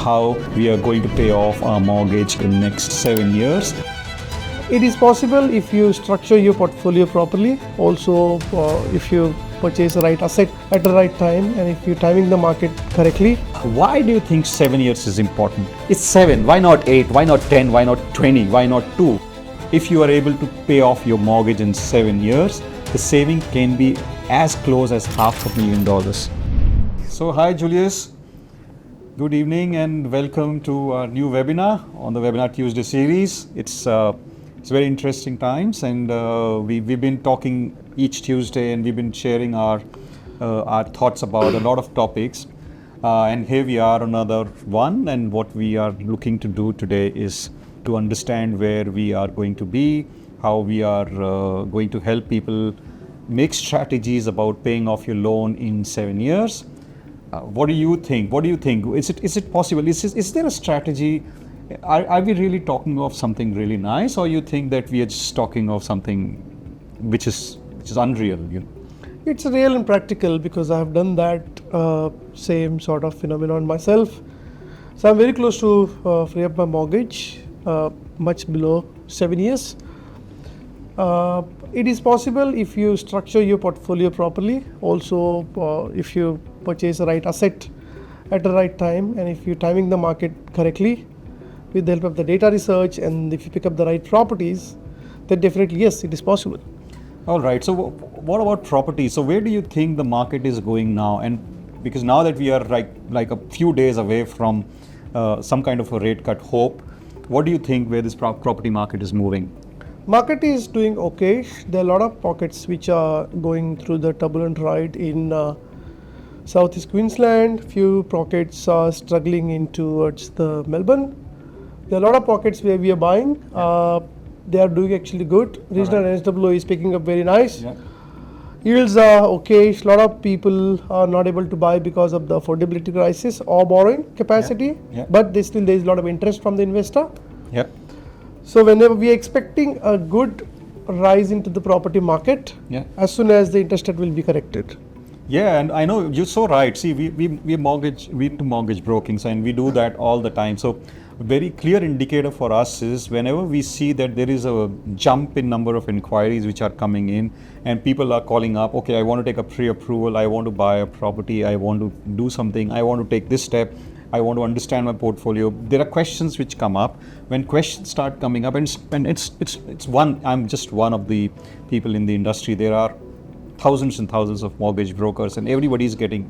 how we are going to pay off our mortgage in the next 7 years. It is possible if you structure your portfolio properly. Also, if you purchase the right asset at the right time and if you're timing the market correctly. Why do you think 7 years is important? It's 7. Why not 8? Why not 10? Why not 20? Why not 2? If you are able to pay off your mortgage in 7 years, the saving can be as close as $500,000. So, hi Julius. Good evening and welcome to our new webinar on the Webinar Tuesday series. It's very interesting times, and we've been talking each Tuesday, and we've been sharing our thoughts about a lot of topics. And here we are, another one. And what we are looking to do today is to understand where we are going to be, how we are going to help people make strategies about paying off your loan in 7 years. What do you think? Is it possible? Is there a strategy? Are we really talking of something really nice, or you think that we are just talking of something which is unreal? It's real and practical because I have done that same sort of phenomenon myself. So I'm very close to free up my mortgage, much below 7 years. It is possible if you structure your portfolio properly. Also, if you purchase the right asset at the right time and if you're timing the market correctly with the help of the data research, and if you pick up the right properties, then definitely yes, it is possible. All right. So what about property? So where do you think the market is going now? And because now that we are like a few days away from some kind of a rate cut hope, what do you think where this property market is moving? Market is doing okay. There are a lot of pockets which are going through the turbulent ride in Southeast Queensland. Few pockets are struggling in towards the Melbourne. There are a lot of pockets where we are buying. They are doing actually good. Regional NSW is picking up very nice. Yeah. Yields are okay. A lot of people are not able to buy because of the affordability crisis or borrowing capacity. Yeah. But there is a lot of interest from the investor. Yeah. So whenever we are expecting a good rise into the property market, as soon as the interest rate will be corrected. Yeah, and I know you're so right. See, we do mortgage broking, and we do that all the time. So a very clear indicator for us is whenever we see that there is a jump in number of inquiries which are coming in, and people are calling up, okay, I want to take a pre-approval, I want to buy a property, I want to do something, I want to take this step, I want to understand my portfolio. There are questions which come up. When questions start coming up, and it's one, I'm just one of the people in the industry. There are thousands and thousands of mortgage brokers, and everybody's getting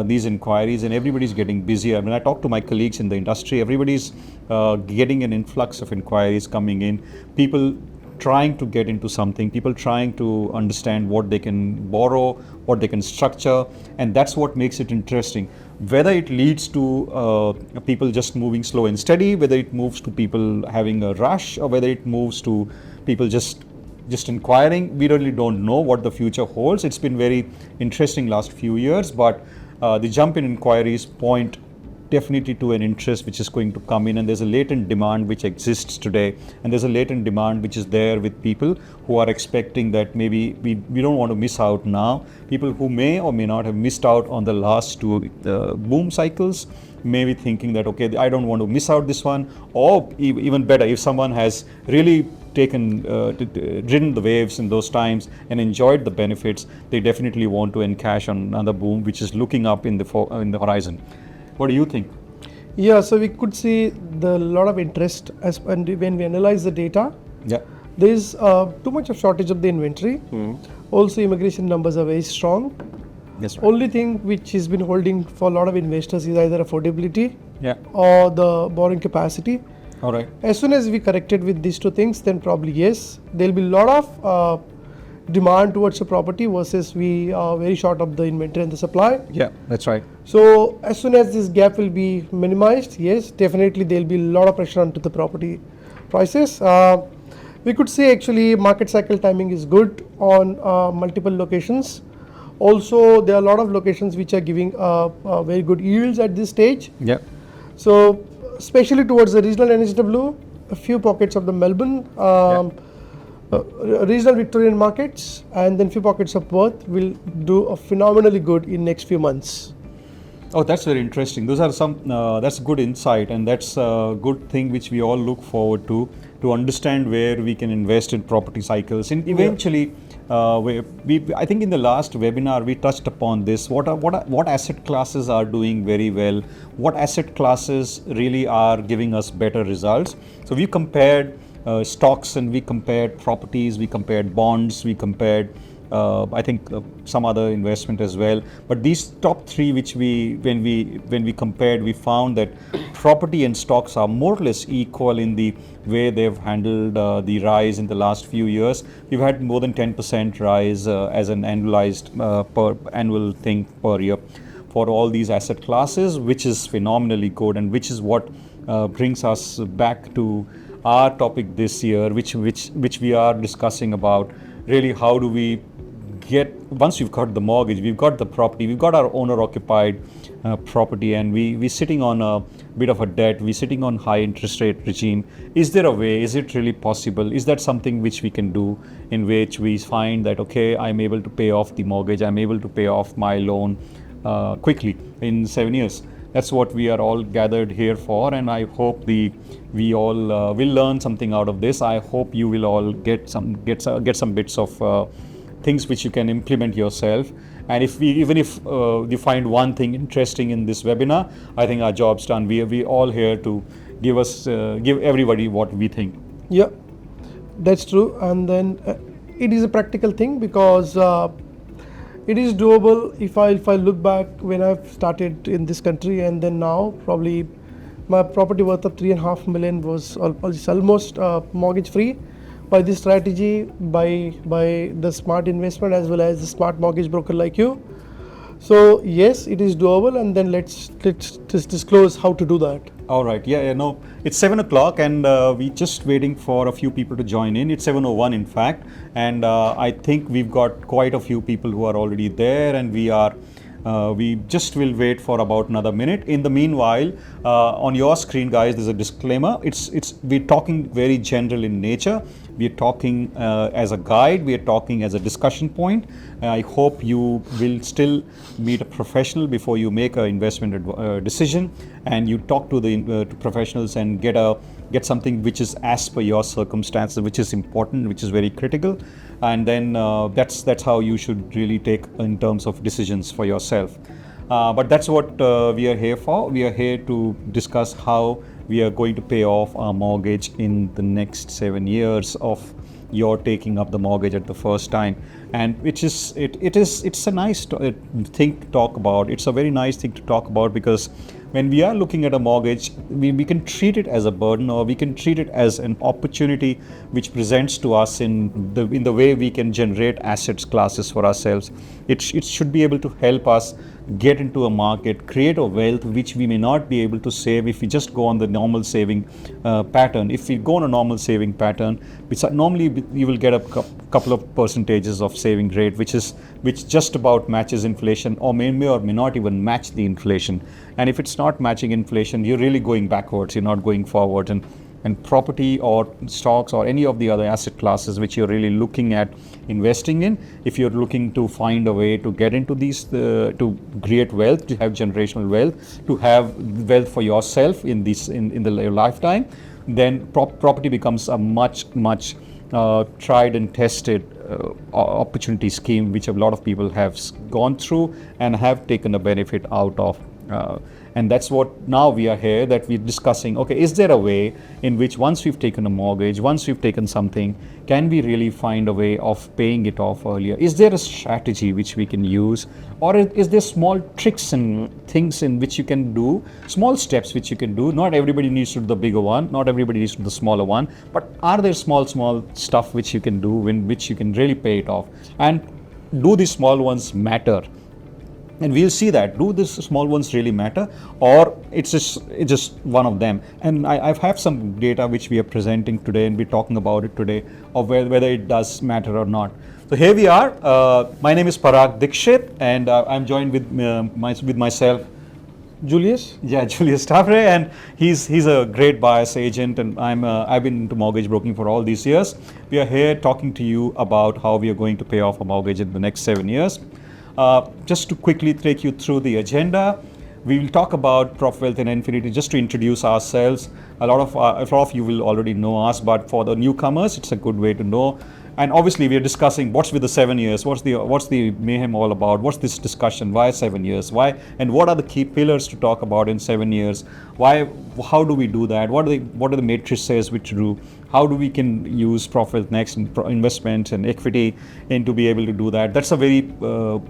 these inquiries, and everybody's getting busier. When I talk to my colleagues in the industry, everybody's getting an influx of inquiries coming in. People trying to get into something, people trying to understand what they can borrow, what they can structure, and that's what makes it interesting. Whether it leads to people just moving slow and steady, whether it moves to people having a rush, or whether it moves to people just inquiring, we really don't know what the future holds. It's been very interesting last few years, but the jump in inquiries point definitely to an interest which is going to come in, and there's a latent demand which exists today, and there's a latent demand which is there with people who are expecting that maybe we don't want to miss out now. People who may or may not have missed out on the last two boom cycles may be thinking that, okay, I don't want to miss out this one, or even better, if someone has really ridden the waves in those times and enjoyed the benefits, they definitely want to encash on another boom which is looking up in the horizon. What do you think? Yeah, so we could see the lot of interest when we analyze the data. Yeah, there is too much of shortage of the inventory. Also, immigration numbers are very strong. That's right. Only thing which has been holding for a lot of investors is either affordability, or the borrowing capacity. All right. As soon as we corrected with these two things, then probably yes, there will be a lot of demand towards the property versus we are very short of the inventory and the supply. Yeah, that's right. So as soon as this gap will be minimized, yes, definitely there will be a lot of pressure onto the property prices. We could say actually market cycle timing is good on multiple locations. Also, there are a lot of locations which are giving very good yields at this stage. Yeah. So especially towards the regional NSW, a few pockets of the Melbourne, regional Victorian markets, and then few pockets of Perth will do phenomenally good in next few months. Oh, that's very interesting. Those are some. That's good insight, and that's a good thing which we all look forward to understand where we can invest in property cycles. And eventually, I think in the last webinar we touched upon this. What asset classes are doing very well? What asset classes really are giving us better results? So we compared stocks, and we compared properties, we compared bonds, we compared I think some other investment as well. But these top three, which when we compared, we found that property and stocks are more or less equal in the way they've handled the rise in the last few years. We've had more than 10% rise as an annualized per annual thing per year for all these asset classes, which is phenomenally good, and which is what brings us back to our topic this year, which we are discussing about. Really, how do we get, once we've got the mortgage, we've got the property, we've got our owner occupied property, and we're sitting on a bit of a debt, we're sitting on high interest rate regime. Is there a way? Is it really possible? Is that something which we can do, in which we find that, okay, I'm able to pay off the mortgage, I'm able to pay off my loan quickly in 7 years? That's what we are all gathered here for, and I hope we all will learn something out of this. I hope you will all get some bits of things which you can implement yourself. And even if you find one thing interesting in this webinar, I think our job's done. We all here to give everybody what we think. Yeah, that's true. And then it is a practical thing, because it is doable. If I look back when I've started in this country, and then now, probably my property worth of 3.5 million was almost mortgage free by this strategy, by the smart investment as well as the smart mortgage broker like you. So yes, it is doable, and then let's just disclose how to do that. All right. Yeah. No. It's 7 o'clock, and we're just waiting for a few people to join in. It's 7:01, in fact, and I think we've got quite a few people who are already there, and we just will wait for about another minute. In the meanwhile, on your screen, guys, there's a disclaimer. We're talking very general in nature. We are talking as a guide. We are talking as a discussion point. I hope you will still meet a professional before you make an investment decision, and you talk to the to professionals and get something which is as per your circumstances, which is important, which is very critical, and then that's how you should really take in terms of decisions for yourself. But that's what we are here for. We are here to discuss how we are going to pay off our mortgage in the next 7 years of your taking up the mortgage at the first time. And it's a nice thing to talk about. It's a very nice thing to talk about, because when we are looking at a mortgage, we can treat it as a burden, or we can treat it as an opportunity which presents to us in the way we can generate assets classes for ourselves. It should be able to help us get into a market, create a wealth which we may not be able to save if we just go on the normal saving pattern. If we go on a normal saving pattern, which normally you will get a couple of percentages of saving rate, which just about matches inflation, or may or may not even match the inflation. And if it's not matching inflation, you're really going backwards, you're not going forward. And property or stocks or any of the other asset classes which you're really looking at investing in, if you're looking to find a way to get into these, to create wealth, to have generational wealth, to have wealth for yourself in the lifetime, then property becomes a much tried and tested opportunity scheme, which a lot of people have gone through and have taken a benefit out of. And that's what now we are here, that we're discussing, okay, is there a way in which once we've taken a mortgage, once we've taken something, can we really find a way of paying it off earlier? Is there a strategy which we can use? Or is there small tricks and things in which you can do, small steps which you can do? Not everybody needs to do the bigger one, not everybody needs to do the smaller one, but are there small stuff which you can do in which you can really pay it off? And do these small ones matter? And we'll see that, do these small ones really matter, or it's just one of them? And I have some data which we are presenting today, and we're talking about it today, of whether it does matter or not. So here we are. My name is Parag Dikshit, and I'm joined with myself, Julius? Yeah, Julius Tavre, and he's a great buyer's agent, and I've been into mortgage broking for all these years. We are here talking to you about how we are going to pay off a mortgage in the next 7 years. Just to quickly take you through the agenda, We will talk about PropWealth and Infinity just to introduce ourselves. A lot of you will already know us, but for the newcomers, it's a good way to know. And obviously, we are discussing what's with the 7 years, what's the mayhem all about, what's this discussion, why 7 years, why, and what are the key pillars to talk about in 7 years, why, how do we do that, what are the matrices which do, how do we can use PropWealth Next and investment and equity and to be able to do that. That's a very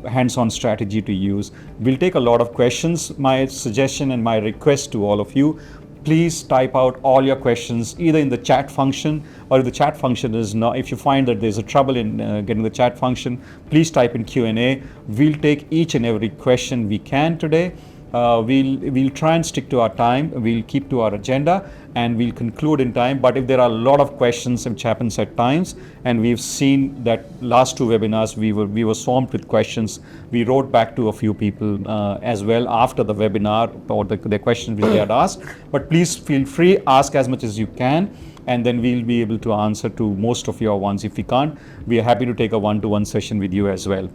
hands-on strategy to use. We'll take a lot of questions. My suggestion and my request to all of you, please type out all your questions either in the chat function, or if the chat function is not, if you find that there's a trouble in getting the chat function, please type in Q&A. We'll take each and every question we can today. We'll try and stick to our time. We'll keep to our agenda and we'll conclude in time. But if there are a lot of questions, which happens at times, and we've seen that last 2 webinars we were swamped with questions. We wrote back to a few people as well after the webinar or the questions which they had asked. But please feel free, ask as much as you can, and then we'll be able to answer to most of your ones. If we can't, we are happy to take a one-to-one session with you as well.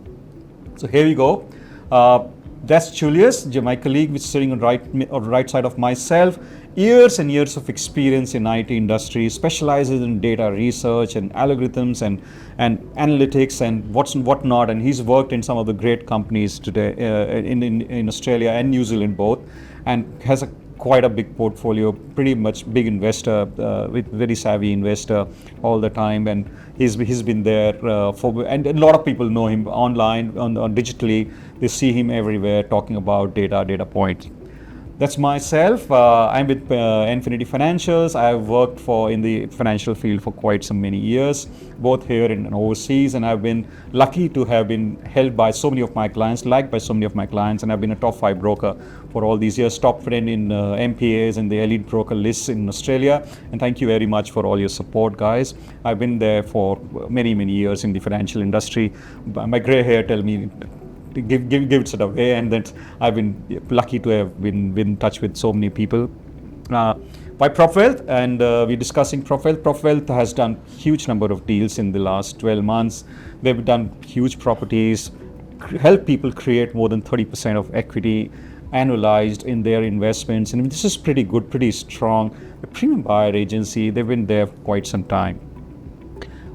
So here we go. That's Julius, my colleague, which is sitting on the right side of myself. Years and years of experience in IT industry, specializes in data research and algorithms and analytics and whatnot. And he's worked in some of the great companies today in Australia and New Zealand both, and has quite a big portfolio, pretty much big investor, with very savvy investor all the time, and he's been there and a lot of people know him online, on digitally. They see him everywhere talking about data points. That's myself. I'm with Infinity Financials. I've worked in the financial field for quite some many years, both here and overseas, and I've been lucky to have been helped by so many of my clients, liked by so many of my clients, and I've been a top 5 broker for all these years, top friend in MPAs and the elite broker lists in Australia. And thank you very much for all your support, guys. I've been there for many years in the financial industry. My gray hair tell me give it sort of way, and that I've been lucky to have been in touch with so many people. By PropWealth, and we're discussing PropWealth. PropWealth has done huge number of deals in the last 12 months. They've done huge properties, help people create more than 30% of equity annualized in their investments, and this is pretty good, pretty strong. A premium buyer agency, they've been there for quite some time.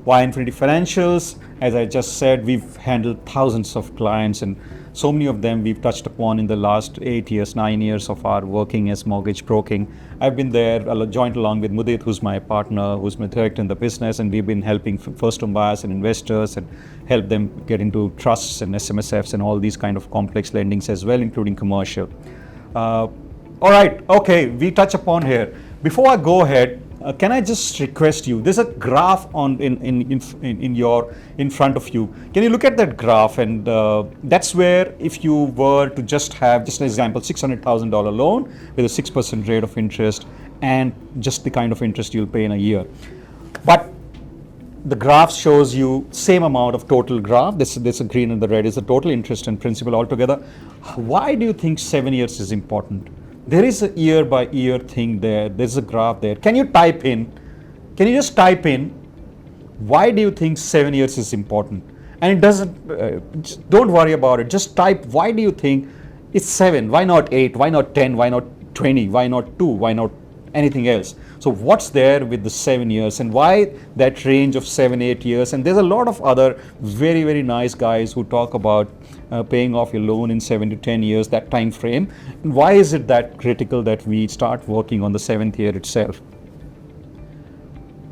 Why Infinity Financials? As I just said, we've handled thousands of clients, and so many of them we've touched upon in the last 8 years, 9 years of our working as mortgage broking. I've been there joined along with Mudit, who's my partner, who's my director in the business, and we've been helping first-home buyers and investors and help them get into trusts and SMSFs and all these kind of complex lendings as well, including commercial. All right, okay, we touch upon here. Before I go ahead, can I just request you? There's a graph in front of you. Can you look at that graph? And that's where, if you were to just have, just an example, $600,000 loan with a 6% rate of interest, and just the kind of interest you'll pay in a year. But the graph shows you same amount of total graph. This a green and the red is the total interest and principal altogether. Why do you think 7 years is important? There is a year by year thing there. There's a graph there. Can you just type in, why do you think 7 years is important? And it doesn't, don't worry about it. Just type, why do you think it's 7? Why not 8? Why not 10? Why not 20? Why not 2? Why not anything else? So what's there with the 7 years, and why that range of 7-8 years? And there's a lot of other very nice guys who talk about paying off your loan in 7 to 10 years, that time frame. And why is it that critical that we start working on the 7th year itself?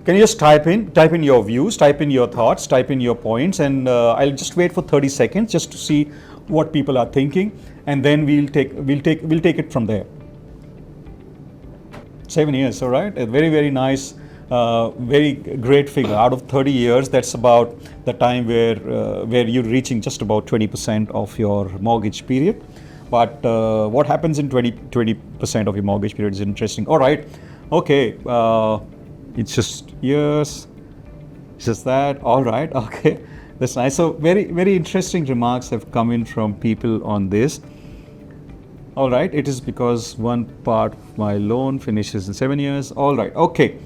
Can you just type in your views, type in your thoughts, type in your points, and I'll just wait for 30 seconds just to see what people are thinking, and then we'll take it from there. 7 years, all right. A very nice, very great figure. Out of 30 years, that's about the time where you're reaching just about 20% of your mortgage period. But what happens in 20% of your mortgage period is interesting. All right, okay. It's just years. It's just that. All right, okay. That's nice. So very interesting remarks have come in from people on this. All right, it is because one part of my loan finishes in 7 years. All right, okay,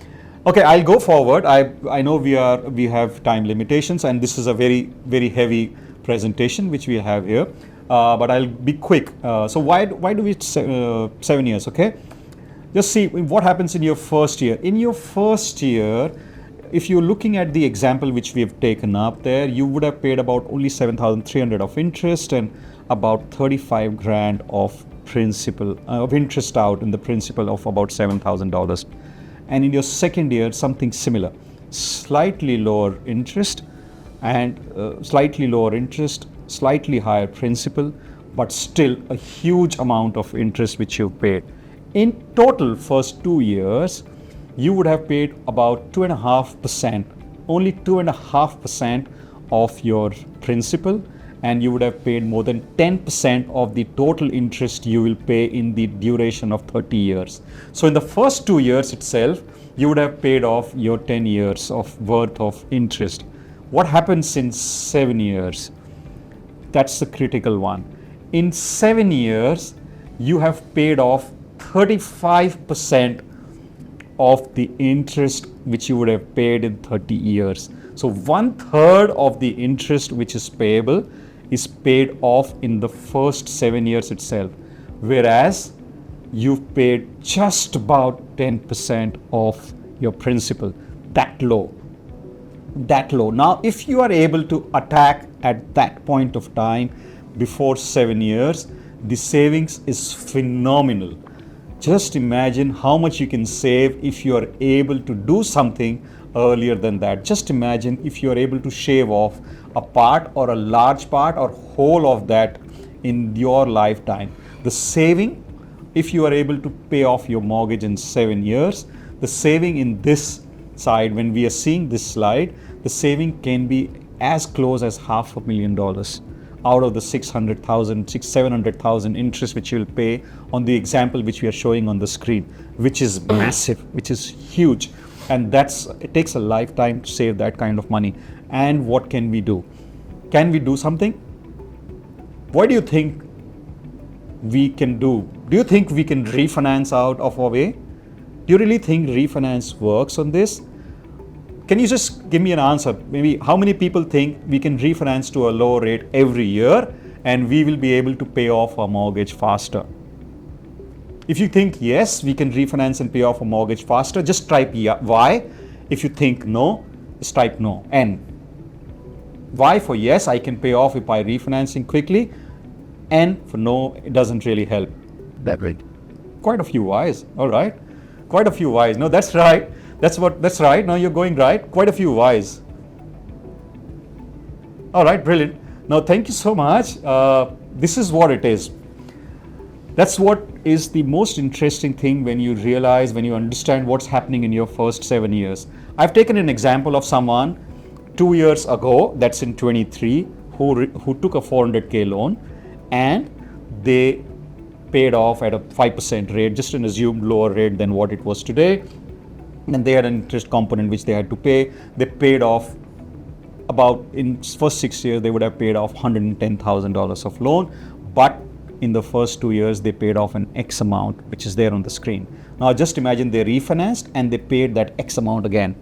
I'll go forward. I know we have time limitations, and this is a very heavy presentation which we have here. but I'll be quick. So why do we 7 years? Okay, just see what happens in your first year. In your first year, if you're looking at the example which we have taken up there, you would have paid about only 7,300 of interest and about 35 grand of principal of interest out in the principal of about $7,000. And in your second year, something similar, slightly lower interest and slightly higher principal, but still a huge amount of interest which you've paid. In total, first 2 years, you would have paid about 2.5%, only 2.5% of your principal, and you would have paid more than 10% of the total interest you will pay in the duration of 30 years. So in the first 2 years itself, you would have paid off your 10 years of worth of interest. What happens in 7 years? That's the critical one. In 7 years, you have paid off 35% of the interest which you would have paid in 30 years. So 1/3 of the interest which is payable is paid off in the first 7 years itself, whereas you've paid just about 10% of your principal. That low. Now, if you are able to attack at that point of time before 7 years, the savings is phenomenal. Just imagine how much you can save if you are able to do something earlier than that. Just imagine if you are able to shave off a part or a large part or whole of that in your lifetime. The saving, if you are able to pay off your mortgage in 7 years, the saving in this side, when we are seeing this slide, the saving can be as close as $500,000 out of the 700,000 interest which you will pay on the example which we are showing on the screen, which is massive, which is huge. And it takes a lifetime to save that kind of money. And what can we do? Can we do something? What do you think we can do? Do you think we can refinance out of our way? Do you really think refinance works on this? Can you just give me an answer? Maybe how many people think we can refinance to a lower rate every year and we will be able to pay off our mortgage faster? If you think yes, we can refinance and pay off a mortgage faster, just type Y. If you think no, just type no, N. Y for yes, I can pay off if I refinancing quickly. N for no, it doesn't really help. That right. Quite a few Y's, all right. Quite a few Y's. No, that's right. That's right. Now you're going right. Quite a few Y's. All right, brilliant. Now, thank you so much. This is what it is. That's what is the most interesting thing when you realize, when you understand what's happening in your first 7 years. I've taken an example of someone 2 years ago, that's in 23, who took a 400K loan and they paid off at a 5% rate, just an assumed lower rate than what it was today. And they had an interest component which they had to pay. They paid off about, in first 6 years, they would have paid off $110,000 of loan. But in the first 2 years, they paid off an X amount, which is there on the screen. Now just imagine they refinanced and they paid that X amount again.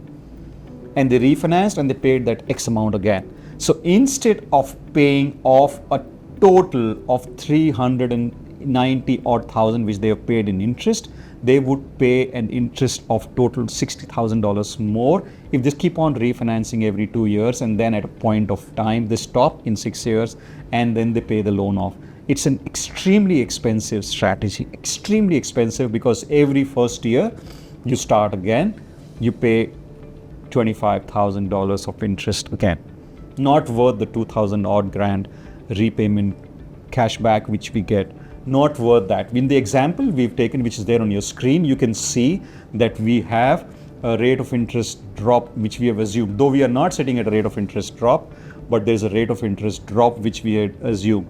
And they refinanced and they paid that X amount again. So instead of paying off a total of 390 odd thousand which they have paid in interest, they would pay an interest of total $60,000 more if they keep on refinancing every 2 years, and then at a point of time they stop in 6 years and then they pay the loan off. It's an extremely expensive strategy, extremely expensive, because every first year you start again, you pay $25,000 of interest again. Not worth the 2,000 odd grand repayment cashback which we get. Not worth that. In the example we've taken, which is there on your screen, you can see that we have a rate of interest drop which we have assumed, though we are not sitting at a rate of interest drop, but there's a rate of interest drop which we had assumed.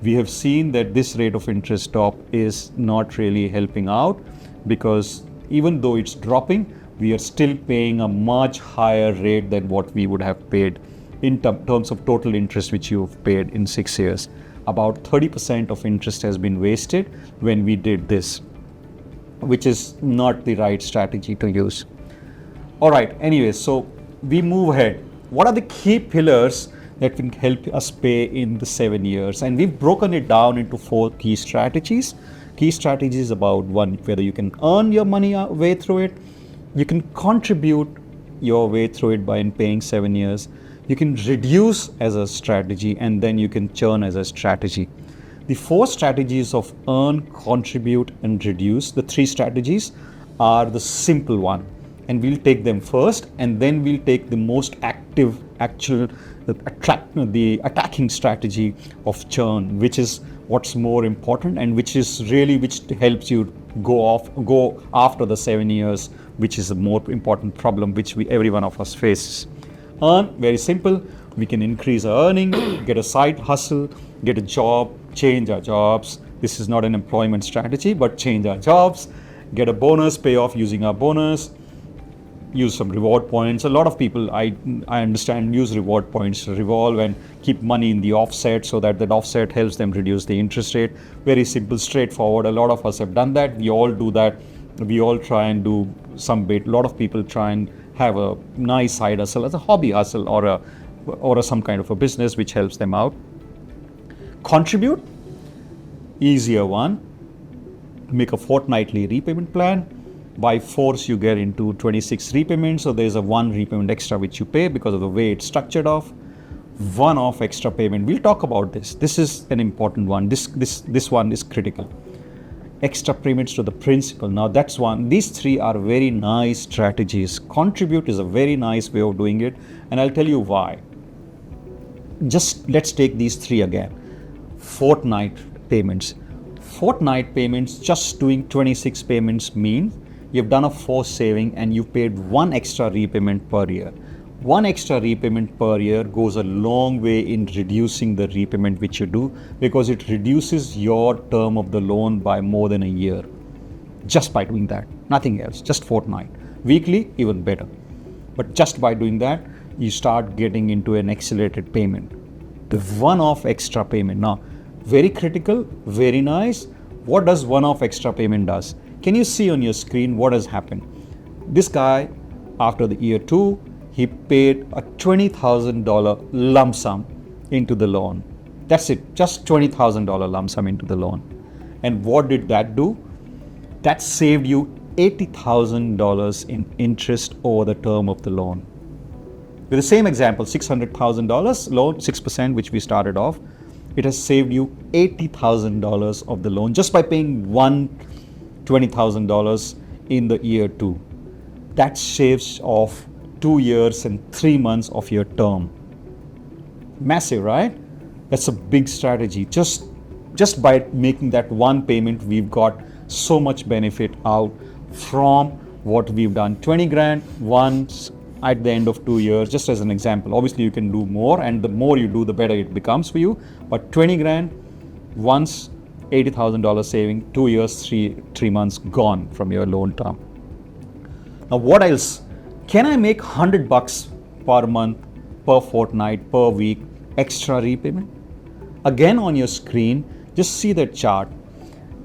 We have seen that this rate of interest drop is not really helping out, because even though it's dropping, we are still paying a much higher rate than what we would have paid in terms of total interest which you've paid in 6 years. About 30% of interest has been wasted when we did this, which is not the right strategy to use. All right, anyway, so we move ahead. What are the key pillars that can help us pay in the 7 years. And we've broken it down into 4 key strategies. Key strategies about one, whether you can earn your money way through it, you can contribute your way through it by paying 7 years, you can reduce as a strategy, and then you can churn as a strategy. The 4 strategies of earn, contribute, and reduce, the 3 strategies are the simple one, and we'll take them first, and then we'll take the most active, the attacking strategy of churn, which is what's more important, and which helps you go after the 7 years, which is a more important problem which every one of us faces. Earn, very simple. We can increase our earning, get a side hustle, get a job, change our jobs. This is not an employment strategy, but change our jobs, get a bonus, pay off using our bonus, use some reward points. A lot of people, I understand, use reward points to revolve and keep money in the offset so that offset helps them reduce the interest rate. Very simple, straightforward. A lot of us have done that. We all do that. We all try and do some bit. A lot of people try and have a nice side hustle as a hobby hustle or some kind of a business which helps them out. Contribute, easier one. Make a fortnightly repayment plan. By force, you get into 26 repayments, so there's a 1 repayment extra which you pay because of the way it's structured off. One-off extra payment. We'll talk about this. This is an important one. This one is critical. Extra payments to the principal. Now that's one. These 3 are very nice strategies. Contribute is a very nice way of doing it, and I'll tell you why. Just let's take these 3 again. Fortnight payments. Fortnight payments, just doing 26 payments means you've done a forced saving and you've paid 1 extra repayment per year. 1 extra repayment per year goes a long way in reducing the repayment which you do, because it reduces your term of the loan by more than a year. Just by doing that, nothing else, just fortnight. Weekly, even better. But just by doing that, you start getting into an accelerated payment. The one-off extra payment. Now, very critical, very nice. What does one-off extra payment does? Can you see on your screen what has happened? This guy, after the year 2, he paid a $20,000 lump sum into the loan. That's it, just $20,000 lump sum into the loan. And what did that do? That saved you $80,000 in interest over the term of the loan. With the same example, $600,000 loan, 6%, which we started off, it has saved you $80,000 of the loan just by paying $20,000 in the year 2. That shaves off 2 years and 3 months of your term. Massive, right? That's a big strategy. Just by making that one payment, we've got so much benefit out from what we've done. 20 grand once at the end of 2 years, just as an example. Obviously, you can do more, and the more you do, the better it becomes for you. But 20 grand once, $80,000 saving, 2 years, 3 months gone from your loan term. Now, what else? Can I make $100 per month, per fortnight, per week extra repayment? Again, on your screen, just see that chart.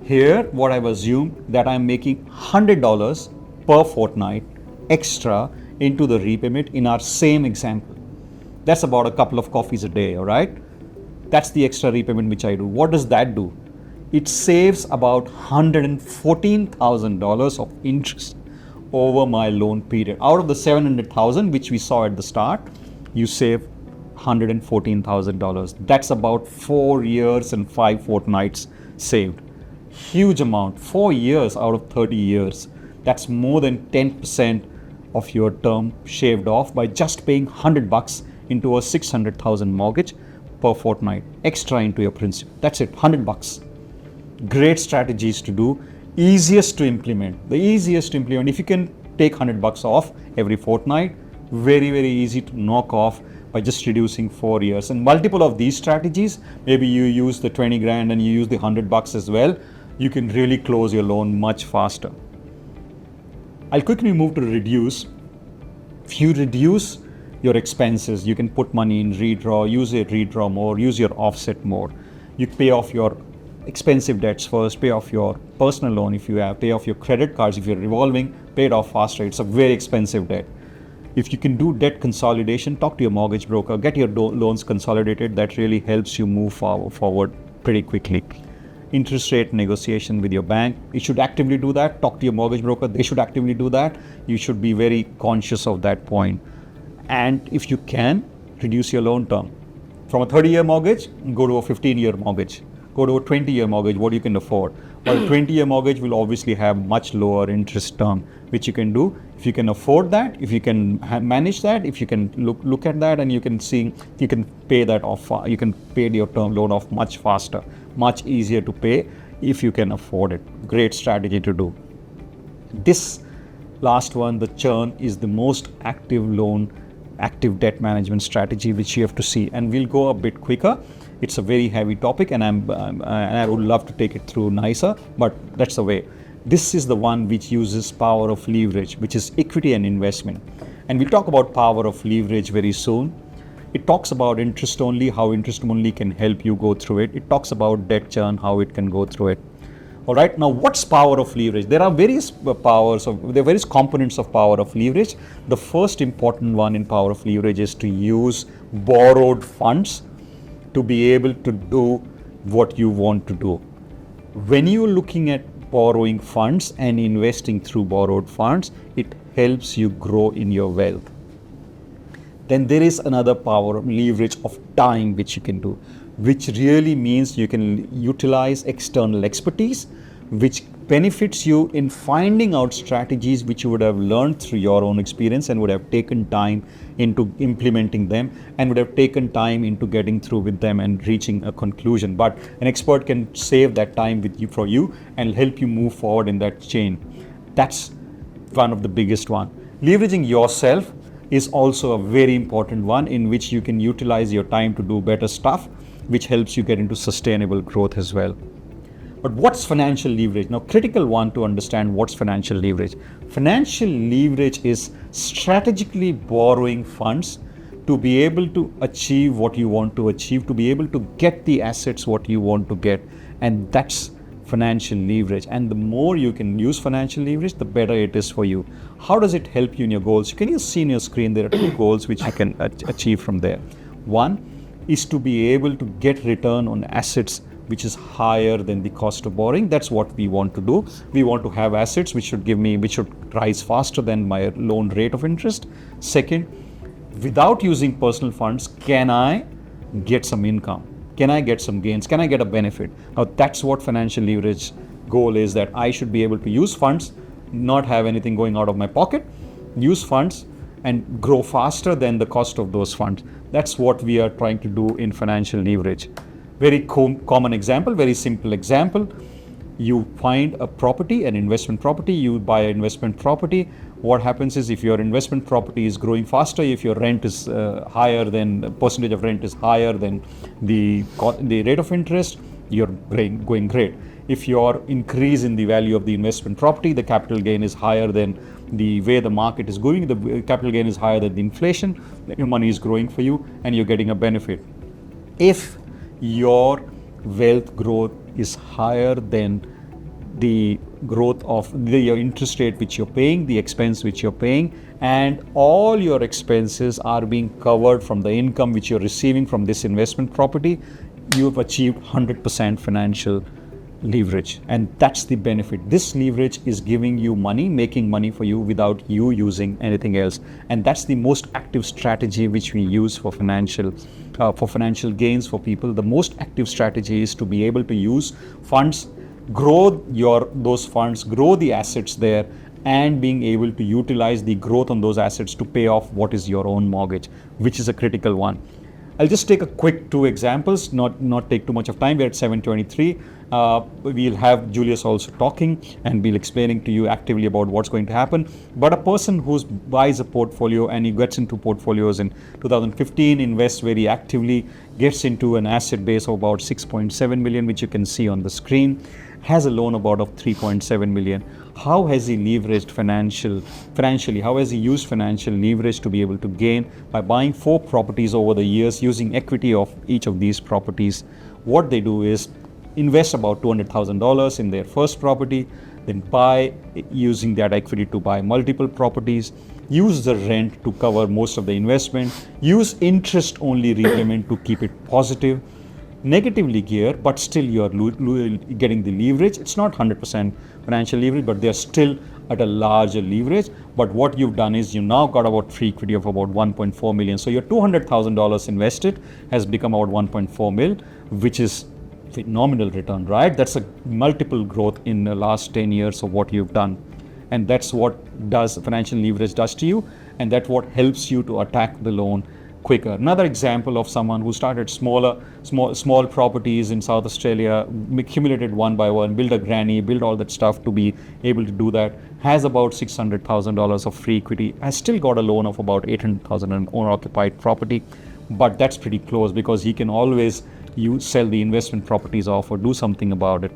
Here, what I've assumed that I'm making $100 per fortnight extra into the repayment in our same example. That's about a couple of coffees a day, all right? That's the extra repayment which I do. What does that do? It saves about $114,000 of interest over my loan period. Out of the $700,000 which we saw at the start, you save $114,000. That's about 4 years and 5 fortnights saved. Huge amount. 4 years out of 30 years. That's more than 10% of your term shaved off by just paying $100 into a $600,000 mortgage per fortnight extra into your principal. That's it, $100. Great strategies to do, easiest to implement. The easiest to implement, if you can take $100 off every fortnight, very, very easy to knock off by just reducing 4 years. And multiple of these strategies, maybe you use the 20 grand and you use the $100 as well, you can really close your loan much faster. I'll quickly move to reduce. If you reduce your expenses, you can put money in redraw, use a redraw more, use your offset more. You pay off your expensive debts first, pay off your personal loan if you have, pay off your credit cards if you're revolving, pay it off faster. It's a very expensive debt. If you can do debt consolidation, talk to your mortgage broker, get your loans consolidated. That really helps you move forward pretty quickly. Interest rate negotiation with your bank, you should actively do that. Talk to your mortgage broker, they should actively do that. You should be very conscious of that point. And if you can, reduce your loan term. From a 30-year mortgage, go to a 15-year mortgage. Go to a 20-year mortgage, what you can afford. But a 20-year mortgage will obviously have much lower interest term, which you can do. If you can afford that, if you can manage that, if you can look at that, and you can see, you can pay that off, you can pay your term loan off much faster, much easier to pay if you can afford it. Great strategy to do. This last one, the churn, is the most active debt management strategy which you have to see, and we'll go a bit quicker. It's a very heavy topic, and I would love to take it through nicer, but that's the way. This is the one which uses power of leverage, which is equity and investment. And we'll talk about power of leverage very soon. It talks about interest only, how interest only can help you go through it. It talks about debt churn, how it can go through it. All right, now what's power of leverage? There are various various components of power of leverage. The first important one in power of leverage is to use borrowed funds to be able to do what you want to do. When you're looking at borrowing funds and investing through borrowed funds, it helps you grow in your wealth. Then there is another power of leverage of time which you can do, which really means you can utilize external expertise, which benefits you in finding out strategies which you would have learned through your own experience and would have taken time into implementing them and would have taken time into getting through with them and reaching a conclusion. But an expert can save that time for you and help you move forward in that chain. That's one of the biggest one. Leveraging yourself is also a very important one, in which you can utilize your time to do better stuff, which helps you get into sustainable growth as well. But what's financial leverage? Now, critical one to understand what's financial leverage. Financial leverage is strategically borrowing funds to be able to achieve what you want to achieve, to be able to get the assets what you want to get, and that's financial leverage. And the more you can use financial leverage, the better it is for you. How does it help you in your goals? Can you see in your screen there are two goals which you can achieve from there. One is to be able to get return on assets which is higher than the cost of borrowing. That's what we want to do. We want to have assets which should rise faster than my loan rate of interest. Second, without using personal funds, can I get some income? Can I get some gains? Can I get a benefit? Now that's what financial leverage goal is, that I should be able to use funds, not have anything going out of my pocket, use funds and grow faster than the cost of those funds. That's what we are trying to do in financial leverage. Very common example, very simple example. You find a property, an investment property, you buy an investment property. What happens is, if your investment property is growing faster, if your rent is higher than, the percentage of rent is higher than the rate of interest, you're going great. If your increase in the value of the investment property, the capital gain is higher than the way the market is going, the capital gain is higher than the inflation, your money is growing for you and you're getting a benefit. If your wealth growth is higher than the growth of your interest rate which you're paying, the expense which you're paying, and all your expenses are being covered from the income which you're receiving from this investment property, you've achieved 100% financial leverage. And that's the benefit. This leverage is giving you money, making money for you without you using anything else. And that's the most active strategy which we use for financial gains for people. The most active strategy is to be able to use funds, grow those funds, grow the assets there, and being able to utilize the growth on those assets to pay off what is your own mortgage, which is a critical one. I'll just take a quick two examples, not take too much of time. We're at 7:23. We'll have Julius also talking and we'll explaining to you actively about what's going to happen. But a person who buys a portfolio and he gets into portfolios in 2015, invests very actively, gets into an asset base of about 6.7 million, which you can see on the screen, has a loan about of 3.7 million. How has he leveraged financially? How has he used financial leverage to be able to gain by buying 4 properties over the years, using equity of each of these properties? What they do is invest about $200,000 in their first property, then buy using that equity to buy multiple properties, use the rent to cover most of the investment, use interest only repayment to keep it positive, negatively geared, but still you are getting the leverage. It's not 100% financial leverage, but they're still at a larger leverage. But what you've done is you now got about free equity of about 1.4 million. So your $200,000 invested has become about 1.4 mil, which is phenomenal return, right? That's a multiple growth in the last 10 years of what you've done. And that's what does financial leverage does to you, and that's what helps you to attack the loan quicker. Another example of someone who started small properties in South Australia, accumulated one by one, built a granny, built all that stuff to be able to do that, has about $600,000 of free equity, has still got a loan of about $800,000 on owner-occupied property, but that's pretty close because he can always sell the investment properties off or do something about it.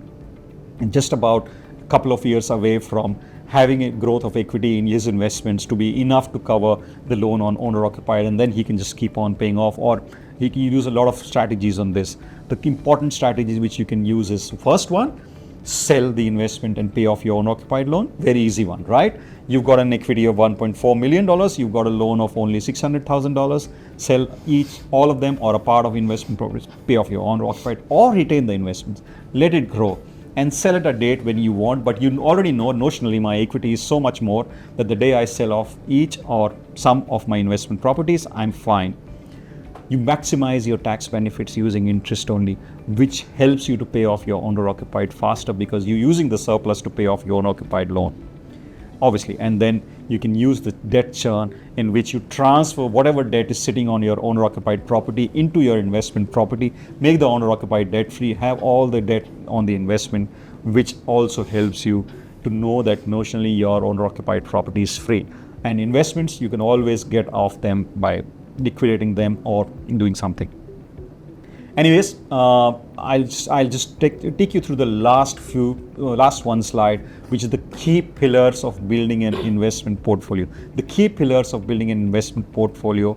And just about a couple of years away from having a growth of equity in his investments to be enough to cover the loan on owner occupied, and then he can just keep on paying off, or he can use a lot of strategies on this. The important strategies which you can use is, first one, sell the investment and pay off your owner occupied loan. Very easy one, right? You've got an equity of $1.4 million, you've got a loan of only $600,000, sell all of them or a part of investment properties, pay off your owner occupied, or retain the investments, let it grow, and sell at a date when you want, but you already know notionally my equity is so much more that the day I sell off each or some of my investment properties, I'm fine. You maximize your tax benefits using interest only, which helps you to pay off your owner-occupied faster because you're using the surplus to pay off your owner-occupied loan, obviously. And then you can use the debt churn, in which you transfer whatever debt is sitting on your owner-occupied property into your investment property, make the owner-occupied debt-free, have all the debt on the investment, which also helps you to know that notionally your owner-occupied property is free. And investments, you can always get off them by liquidating them or doing something. Anyways, I'll just take you through the last one slide, which is the key pillars of building an investment portfolio. The key pillars of building an investment portfolio,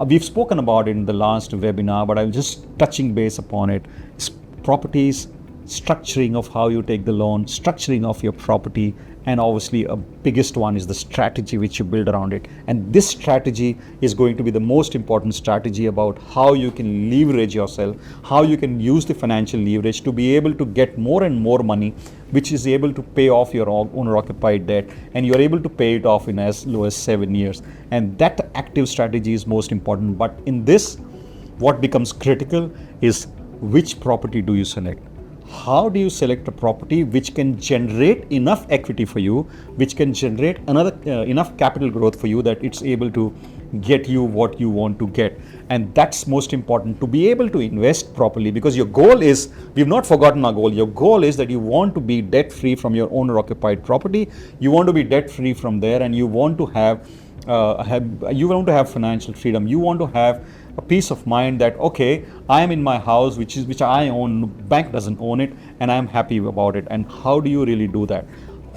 we've spoken about it in the last webinar, but I'm just touching base upon it. Properties, structuring of how you take the loan, structuring of your property, and obviously a biggest one is the strategy which you build around it. And this strategy is going to be the most important strategy about how you can leverage yourself, how you can use the financial leverage to be able to get more and more money, which is able to pay off your owner-occupied debt, and you're able to pay it off in as low as 7 years. And that active strategy is most important. But in this, what becomes critical is which property do you select? How do you select a property which can generate enough equity for you, which can generate enough capital growth for you that it's able to get you what you want to get? And that's most important, to be able to invest properly, because your goal is, we've not forgotten our goal. Your goal is that you want to be debt free from your owner occupied property. You want to be debt free from there, and you want to have financial freedom. You want to have a peace of mind that, okay, I am in my house, which I own, bank doesn't own it, and I'm happy about it. And how do you really do that?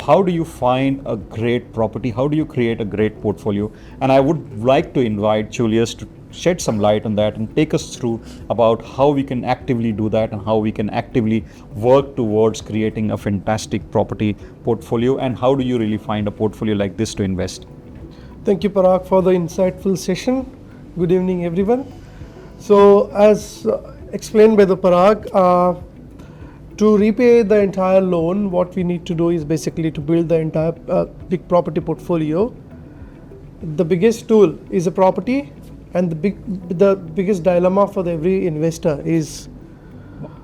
How do you find a great property? How do you create a great portfolio? And I would like to invite Julius to shed some light on that and take us through about how we can actively do that and how we can actively work towards creating a fantastic property portfolio, and how do you really find a portfolio like this to invest? Thank you, Parag, for the insightful session. Good evening, everyone. So, as explained by the Parag, to repay the entire loan, what we need to do is basically to build the entire big property portfolio. The biggest tool is a property, and the biggest dilemma for every investor is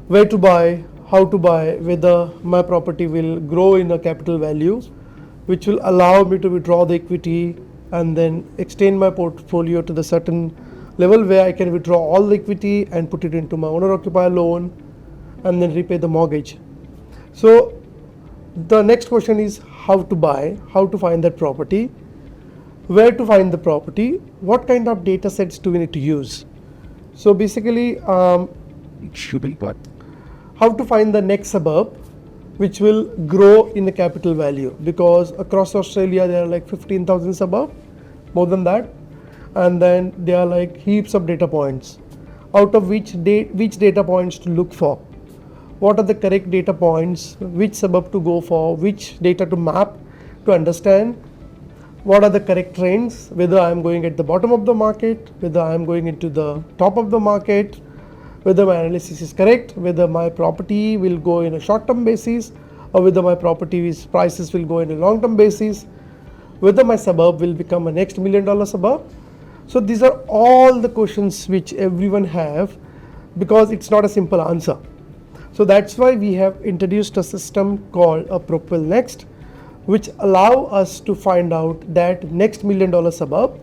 where to buy, how to buy, whether my property will grow in a capital value, which will allow me to withdraw the equity and then extend my portfolio to the certain level where I can withdraw all the equity and put it into my owner-occupier loan and then repay the mortgage. So the next question is how to buy, how to find that property, where to find the property, what kind of data sets do we need to use. So basically, how to find the next suburb which will grow in the capital value, because across Australia there are like 15,000 suburbs, more than that, and then there are like heaps of data points, out of which data points to look for. what are the correct data points, which suburb to go for, which data to map to understand what are the correct trends, whether I am going at the bottom of the market, whether I am going into the top of the market, whether my analysis is correct, whether my property will go in a short-term basis, or whether my property's prices will go in a long-term basis, whether my suburb will become a next $1 million suburb. So these are all the questions which everyone have, because it's not a simple answer. So that's why we have introduced a system called a Propel Next, which allow us to find out that next $1 million suburb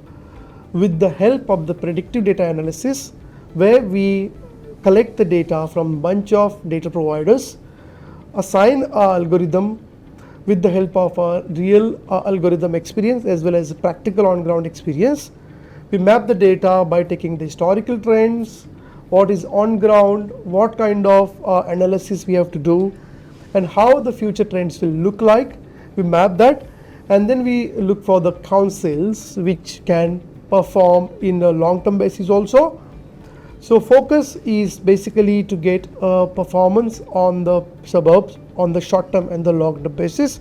with the help of the predictive data analysis, where we collect the data from bunch of data providers, assign our algorithm with the help of a real algorithm experience as well as practical on ground experience. We map the data by taking the historical trends, what is on ground, what kind of analysis we have to do, and how the future trends will look like. We map that, and then we look for the councils which can perform in a long-term basis also. So focus is basically to get a performance on the suburbs on the short-term and the long-term basis,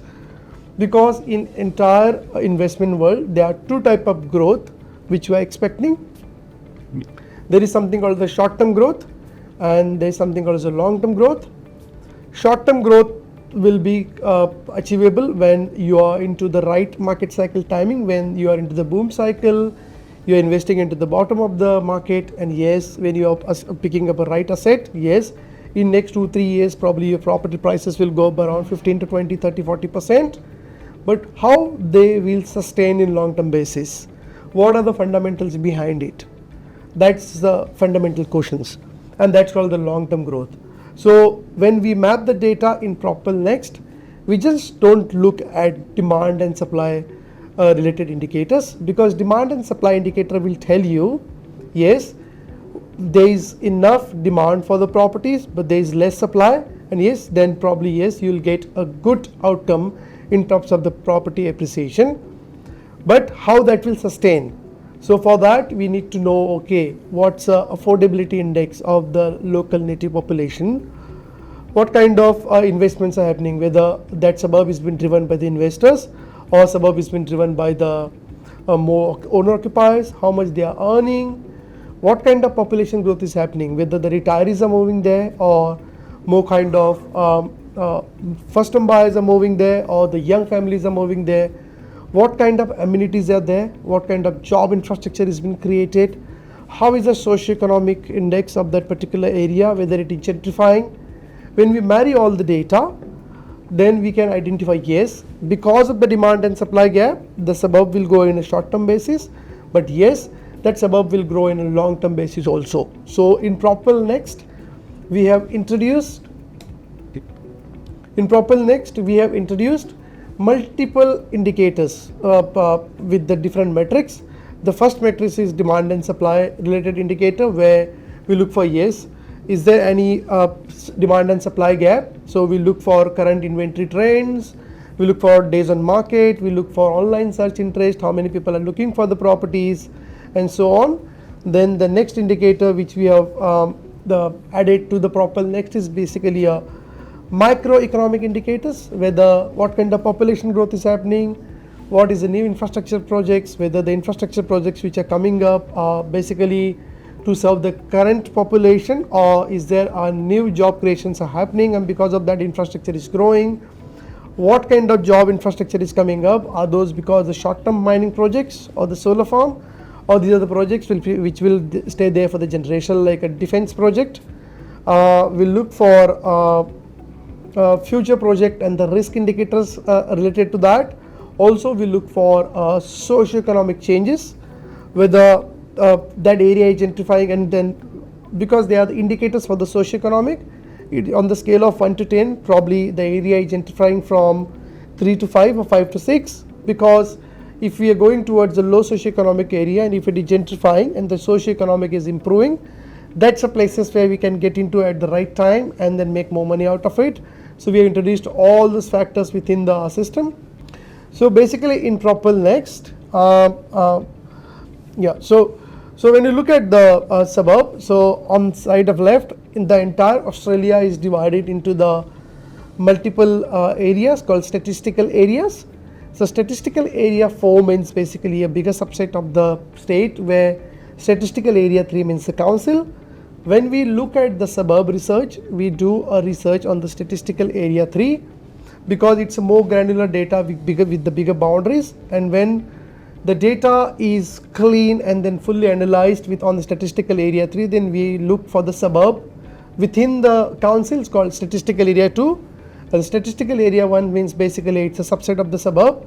because in entire investment world there are two types of growth which we are expecting. There is something called the short-term growth, and there is something called the long-term growth. Short-term growth will be achievable when you are into the right market cycle timing, when you are into the boom cycle, you are investing into the bottom of the market, and yes, when you are picking up a right asset, yes, in next 2-3 years probably your property prices will go up around 15 to 20, 30, 40%. But how they will sustain in long-term basis? What are the fundamentals behind it? That's the fundamental questions, and that's called the long-term growth. So when we map the data in Propel Next, we just don't look at demand and supply related indicators, because demand and supply indicator will tell you, yes, there is enough demand for the properties, but there is less supply, and yes, then probably yes, you will get a good outcome in terms of the property appreciation. But how that will sustain? So for that we need to know, okay, what's the affordability index of the local native population, what kind of investments are happening, whether that suburb is being driven by the investors or suburb is being driven by the more owner occupiers, how much they are earning, what kind of population growth is happening, whether the retirees are moving there or more kind of first time buyers are moving there or the young families are moving there, what kind of amenities are there, what kind of job infrastructure is being created, how is the socio-economic index of that particular area, whether it is gentrifying. When we marry all the data, then we can identify, yes, because of the demand and supply gap, the suburb will go in a short-term basis, but yes, that suburb will grow in a long-term basis also. So in Propel Next, we have introduced multiple indicators with the different metrics. The first matrix is demand and supply related indicator, where we look for, yes, is there any demand and supply gap. So we look for current inventory trends, we look for days on market, we look for online search interest, how many people are looking for the properties, and so on. Then the next indicator which we have added to the Propel Next is basically a microeconomic indicators, whether what kind of population growth is happening, what is the new infrastructure projects, whether the infrastructure projects which are coming up are basically to serve the current population, or is there a new job creations are happening and because of that infrastructure is growing. What kind of job infrastructure is coming up? Are those because the short-term mining projects or the solar farm, or these are the projects which will stay there for the generation, like a defense project. We'll look for future project and the risk indicators related to that. Also we look for socio-economic changes, whether that area is gentrifying, and then because they are the indicators for the socio-economic, on the scale of 1 to 10 probably the area is gentrifying from 3 to 5 or 5 to 6, because if we are going towards the low socio-economic area and if it is gentrifying and the socio-economic is improving, that's the places where we can get into at the right time and then make more money out of it. So we have introduced all these factors within the system. So basically in Propel Next, so when you look at the suburb, so on side of left in the entire Australia is divided into the multiple areas called statistical areas. So statistical area 4 means basically a bigger subset of the state, where statistical area 3 means the council. When we look at the suburb research, we do a research on the statistical area 3 because it's a more granular data with the bigger boundaries, and when the data is clean and then fully analyzed on the statistical area 3, then we look for the suburb within the councils called statistical area 2. And statistical area 1 means basically it's a subset of the suburb.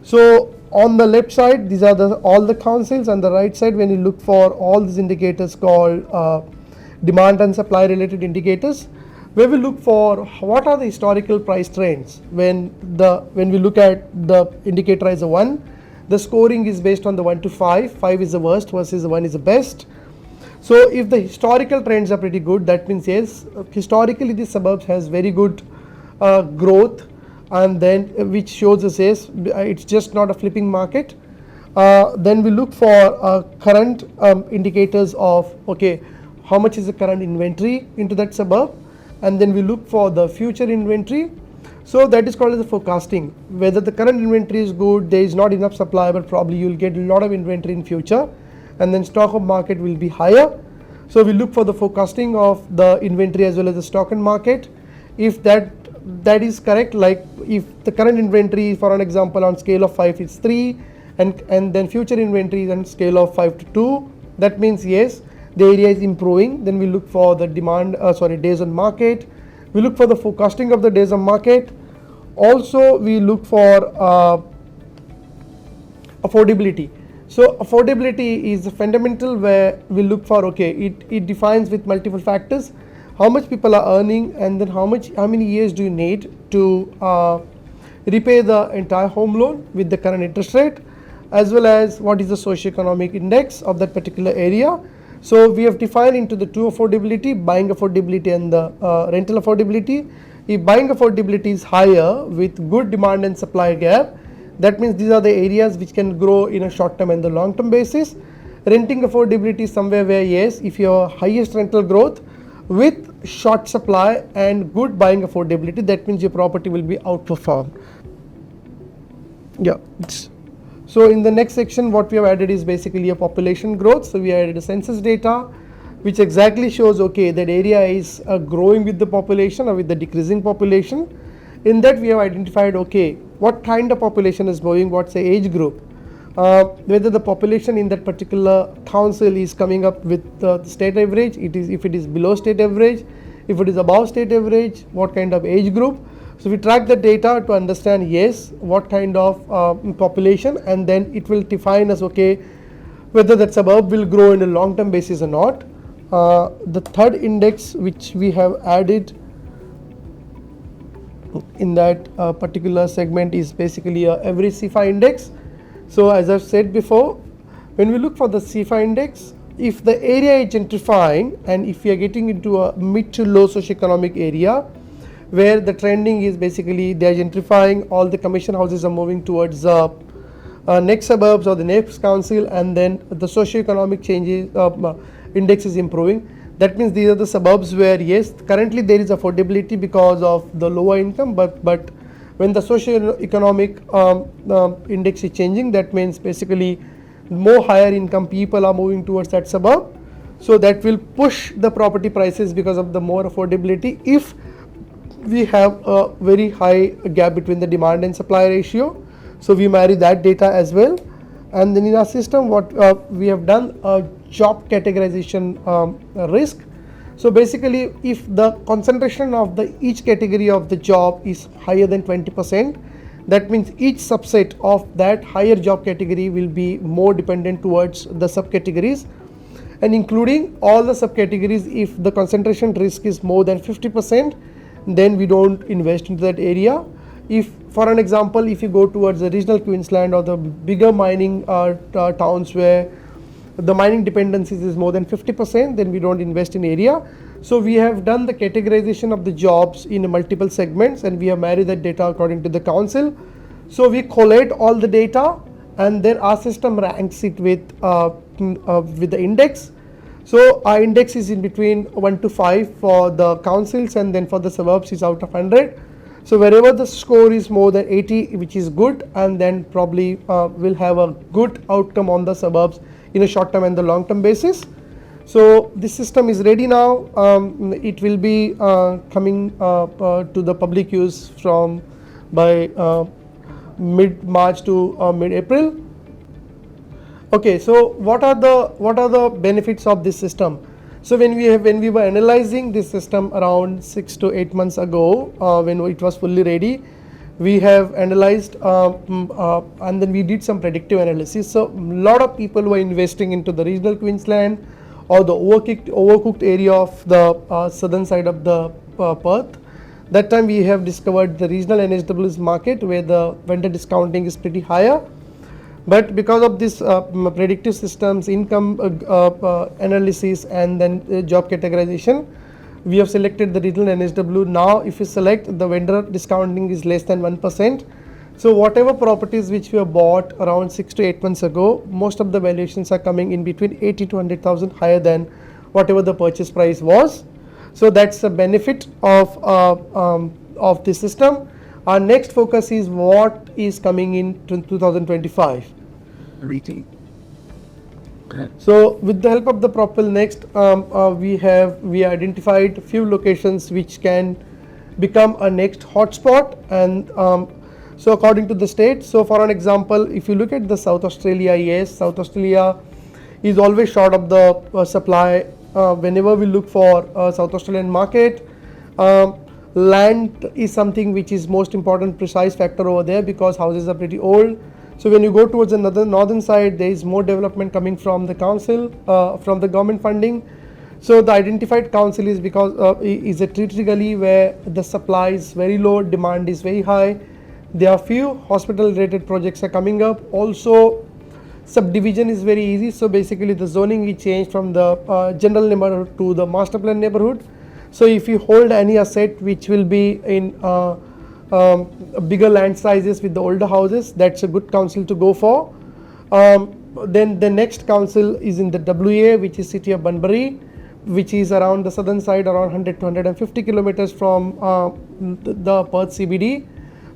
So on the left side, these are all the councils, and the right side when you look for all these indicators called demand and supply related indicators, where we look for what are the historical price trends. When we look at the indicator as a 1, the scoring is based on the 1 to 5. 5 is the worst versus 1 is the best. So if the historical trends are pretty good, that means yes, historically the suburbs has very good growth, and then which shows us yes, it's just not a flipping market. Then we look for current indicators of okay, how much is the current inventory into that suburb, and then we look for the future inventory. So that is called as the forecasting. Whether the current inventory is good, there is not enough supply, but probably you will get a lot of inventory in future, and then stock of market will be higher. So we look for the forecasting of the inventory as well as the stock and market. If that is correct, like if the current inventory, for an example, on scale of 5 is 3, and then future inventory is on scale of 5 to 2, that means yes, the area is improving. Then we look for the days on market. We look for the forecasting of the days on market. Also we look for affordability. So affordability is fundamental, where we look for okay, it defines with multiple factors how much people are earning, and then how many years do you need to repay the entire home loan with the current interest rate, as well as what is the socioeconomic index of that particular area. So we have defined into the two affordability, buying affordability and the rental affordability. If buying affordability is higher with good demand and supply gap, that means these are the areas which can grow in a short term and the long term basis. Renting affordability is somewhere where yes, if your highest rental growth with short supply and good buying affordability, that means your property will be outperformed. Yeah. So in the next section, what we have added is basically a population growth. So we added a census data, which exactly shows okay, that area is growing with the population or with the decreasing population. In that we have identified okay, what kind of population is growing, what's the age group, whether the population in that particular council is coming up with the state average, if it is below state average, if it is above state average, what kind of age group. So we track the data to understand yes, what kind of population, and then it will define as okay, whether that suburb will grow in a long term basis or not. The third index which we have added in that particular segment is basically a average CFA index. So as I've said before, when we look for the CFA index, if the area is gentrifying and if we are getting into a mid to low socioeconomic area, where the trending is basically they are gentrifying, all the commercial houses are moving towards next suburbs or the next council, and then the socioeconomic changes index is improving. That means these are the suburbs where yes, currently there is affordability because of the lower income, but when the socioeconomic index is changing, that means basically more higher income people are moving towards that suburb. So that will push the property prices because of the more affordability. If we have a very high gap between the demand and supply ratio, so we marry that data as well. And then in our system, what we have done a job categorization risk. So basically, if the concentration of the each category of the job is higher than 20%, that means each subset of that higher job category will be more dependent towards the subcategories, and including all the subcategories. If the concentration risk is more than 50%, then we don't invest into that area. If, for an example, if you go towards the regional Queensland or the bigger mining towns where the mining dependencies is more than 50%, then we don't invest in area. So we have done the categorization of the jobs in multiple segments, and we have married that data according to the council. So we collate all the data, and then our system ranks it with the index. So our index is in between 1 to 5 for the councils, and then for the suburbs is out of 100. So wherever the score is more than 80, which is good, and then probably will have a good outcome on the suburbs in a short term and the long term basis. So this system is ready now. It will be coming to the public use from by mid March to mid April. Okay, so what are the benefits of this system? So when we were analyzing this system around 6 to 8 months ago, when it was fully ready, we have analyzed and then we did some predictive analysis. So a lot of people were investing into the regional Queensland or the overcooked area of the southern side of the Perth. That time we have discovered the regional NHWs market where the vendor discounting is pretty higher. But because of this predictive systems, income analysis, and then job categorization, we have selected the regional NHW. Now if you select, the vendor discounting is less than 1%. So whatever properties which we have bought around 6 to 8 months ago, most of the valuations are coming in between 80 to 100,000 higher than whatever the purchase price was. So that's the benefit of this system. Our next focus is what is coming in 2025. So with the help of the Propel Next, we identified few locations which can become a next hotspot, and so according to the state. So for an example, if you look at the South Australia, yes, South Australia is always short of the supply. Whenever we look for South Australian market, land is something which is most important precise factor over there, because houses are pretty old. So when you go towards the northern side, there is more development coming from the council, from the government funding. So the identified council is because is a territory gully where the supply is very low, demand is very high. There are few hospital related projects are coming up. Also subdivision is very easy. So basically the zoning we changed from the general neighborhood to the master plan neighborhood. So if you hold any asset which will be in bigger land sizes with the older houses, that's a good council to go for. Then the next council is in the WA, which is city of Bunbury, which is around the southern side, around 100 to 150 kilometers from the Perth CBD,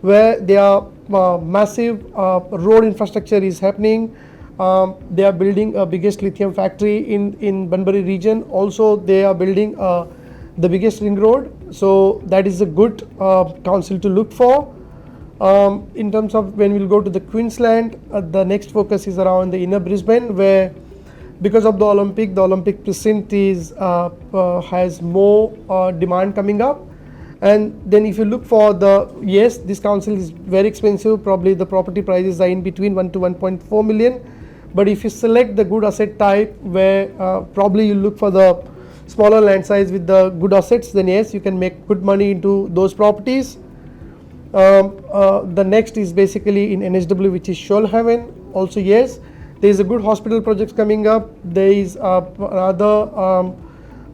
where there are massive road infrastructure is happening. They are building a biggest lithium factory in Bunbury region. Also they are building the biggest ring road. So that is a good council to look for. In terms of when we'll go to the Queensland, the next focus is around the inner Brisbane, where because of the Olympic precinct is has more demand coming up. And then if you look for yes, this council is very expensive. Probably the property prices are in between 1 to 1.4 million. But if you select the good asset type, where probably you look for the smaller land size with the good assets, then yes, you can make good money into those properties. The next is basically in NHW, which is Shoalhaven. Also yes, there is a good hospital projects coming up. There is another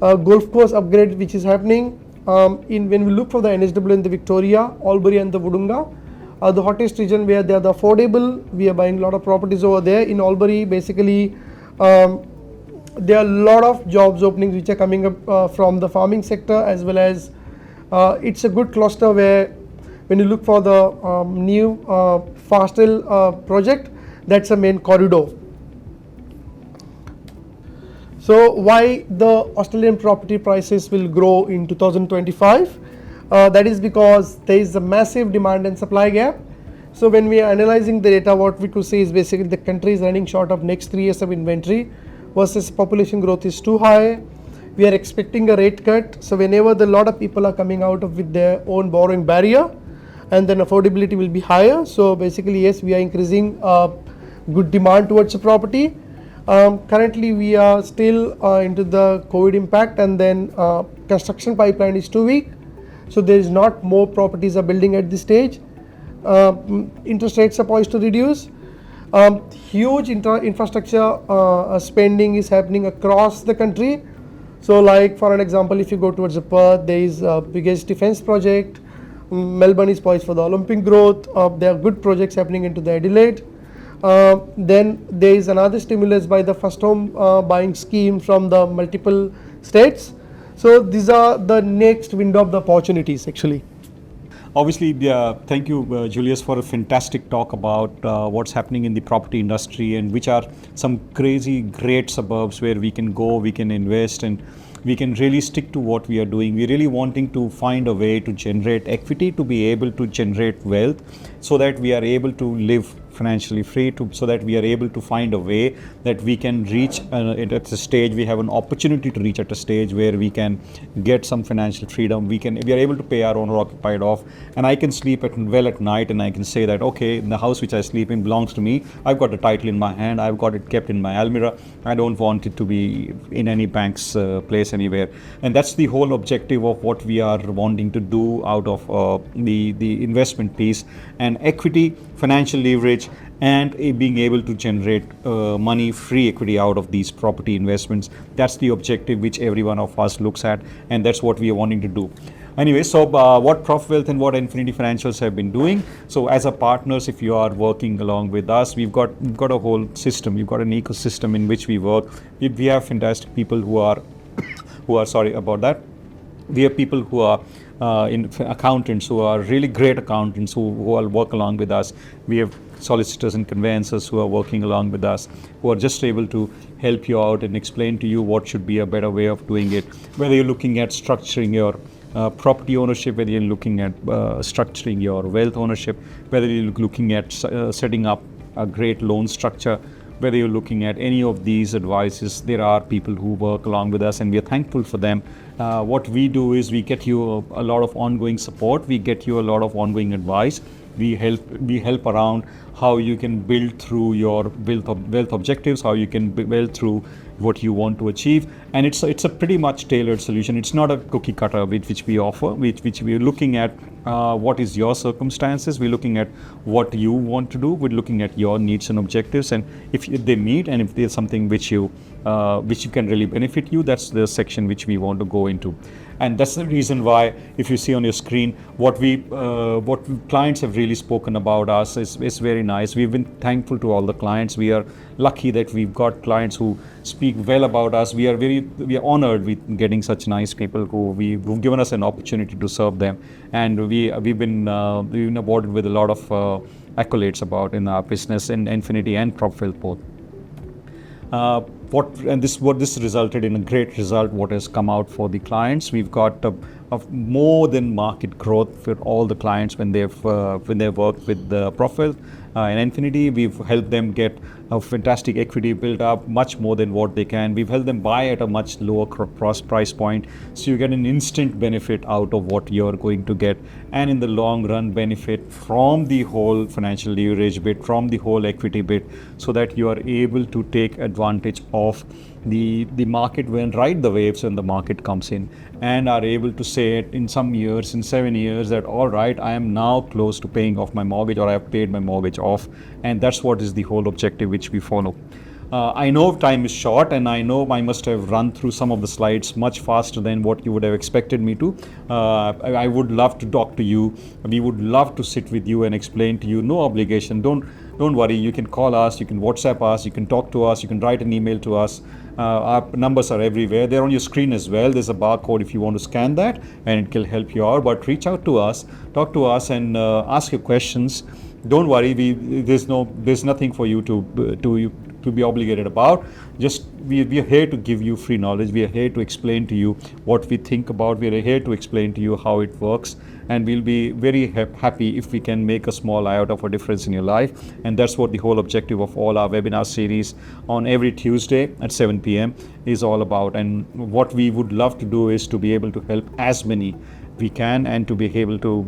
golf course upgrade which is happening. When we look for the NHW in the Victoria, Albury and the Wodonga, the hottest region where they are the affordable. We are buying a lot of properties over there. In Albury, basically there are a lot of jobs openings which are coming up from the farming sector, as well as it's a good cluster where when you look for the new Fasthill project, that's a main corridor. So why the Australian property prices will grow in 2025? That is because there is a massive demand and supply gap. So when we are analyzing the data, what we could see is basically the country is running short of next 3 years of inventory versus population growth is too high. We are expecting a rate cut. So whenever the lot of people are coming out of with their own borrowing barrier, and then affordability will be higher. So basically yes, we are increasing good demand towards the property. Currently we are still into the COVID impact, and then construction pipeline is too weak. So there is not more properties are building at this stage. Interest rates are poised to reduce. Huge infrastructure spending is happening across the country. So like for an example, if you go towards the Perth, there is biggest defense project. Melbourne is poised for the Olympic growth. There are good projects happening into the Adelaide. Then there is another stimulus by the first home buying scheme from the multiple states. So these are the next window of the opportunities actually. Obviously, thank you, Julius, for a fantastic talk about what's happening in the property industry and which are some crazy great suburbs where we can go, we can invest, and we can really stick to what we are doing. We're really wanting to find a way to generate equity, to be able to generate wealth, so that we are able to live financially free, so that we are able to find a way that we can reach at a stage, we have an opportunity to reach at a stage where we can get some financial freedom. We are able to pay our owner occupied off, and I can sleep well at night, and I can say that, okay, the house which I sleep in belongs to me. I've got the title in my hand, I've got it kept in my almirah. I don't want it to be in any bank's place anywhere. And that's the whole objective of what we are wanting to do out of the investment piece, and equity, financial leverage, and being able to generate money, free equity out of these property investments. That's the objective which every one of us looks at, and that's what we are wanting to do. Anyway, so what PropWealth and what Infinity Financials have been doing. So as a partners, if you are working along with us, we've got a whole system. We've got an ecosystem in which we work. We have fantastic people who are sorry about that. We have people who are accountants, who are really great accountants, who all work along with us. We have solicitors and conveyancers who are working along with us, who are just able to help you out and explain to you what should be a better way of doing it. Whether you're looking at structuring your property ownership, whether you're looking at structuring your wealth ownership, whether you're looking at setting up a great loan structure, whether you're looking at any of these advices, there are people who work along with us, and we are thankful for them. What we do is we get you a lot of ongoing support, we get you a lot of ongoing advice. We help around how you can build through your wealth objectives, how you can build through what you want to achieve, and it's a pretty much tailored solution. It's not a cookie cutter which we offer, which we are looking at what is your circumstances, we're looking at what you want to do, we're looking at your needs and objectives, and if they meet, and if there's something which you can really benefit you, that's the section which we want to go into. And that's the reason why, if you see on your screen, what clients have really spoken about us is very nice. We've been thankful to all the clients. We are lucky that we've got clients who speak well about us. We are honored with getting such nice people who've given us an opportunity to serve them, and we've been awarded with a lot of accolades about in our business, in Infinity and PropWealth both. This resulted in a great result. What has come out for the clients, we've got more than market growth for all the clients when they've worked with the PropWealth and Infinity. We've helped them get a fantastic equity built up, much more than what they can. We've helped them buy at a much lower price point, so you get an instant benefit out of what you're going to get, and in the long run benefit from the whole financial leverage bit, from the whole equity bit, so that you are able to take advantage of the market when ride the waves when the market comes in, and are able to say it in some years, in 7 years, that all right, I am now close to paying off my mortgage, or I have paid my mortgage off. And that's what is the whole objective which we follow. I know time is short, and I know I must have run through some of the slides much faster than what you would have expected me to. I would love to talk to you. We would love to sit with you and explain to you. No obligation. Don't worry. You can call us, you can WhatsApp us, you can talk to us, you can write an email to us. Our numbers are everywhere. They're on your screen as well. There's a barcode if you want to scan that, and it can help you out. But reach out to us, talk to us, and ask your questions. Don't worry. There's nothing for you to be obligated about. Just we are here to give you free knowledge. We are here to explain to you what we think about. We are here to explain to you how it works, and we'll be very happy if we can make a small iota of a difference in your life. And that's what the whole objective of all our webinar series on every Tuesday at 7 p.m. is all about. And what we would love to do is to be able to help as many we can, and to be able to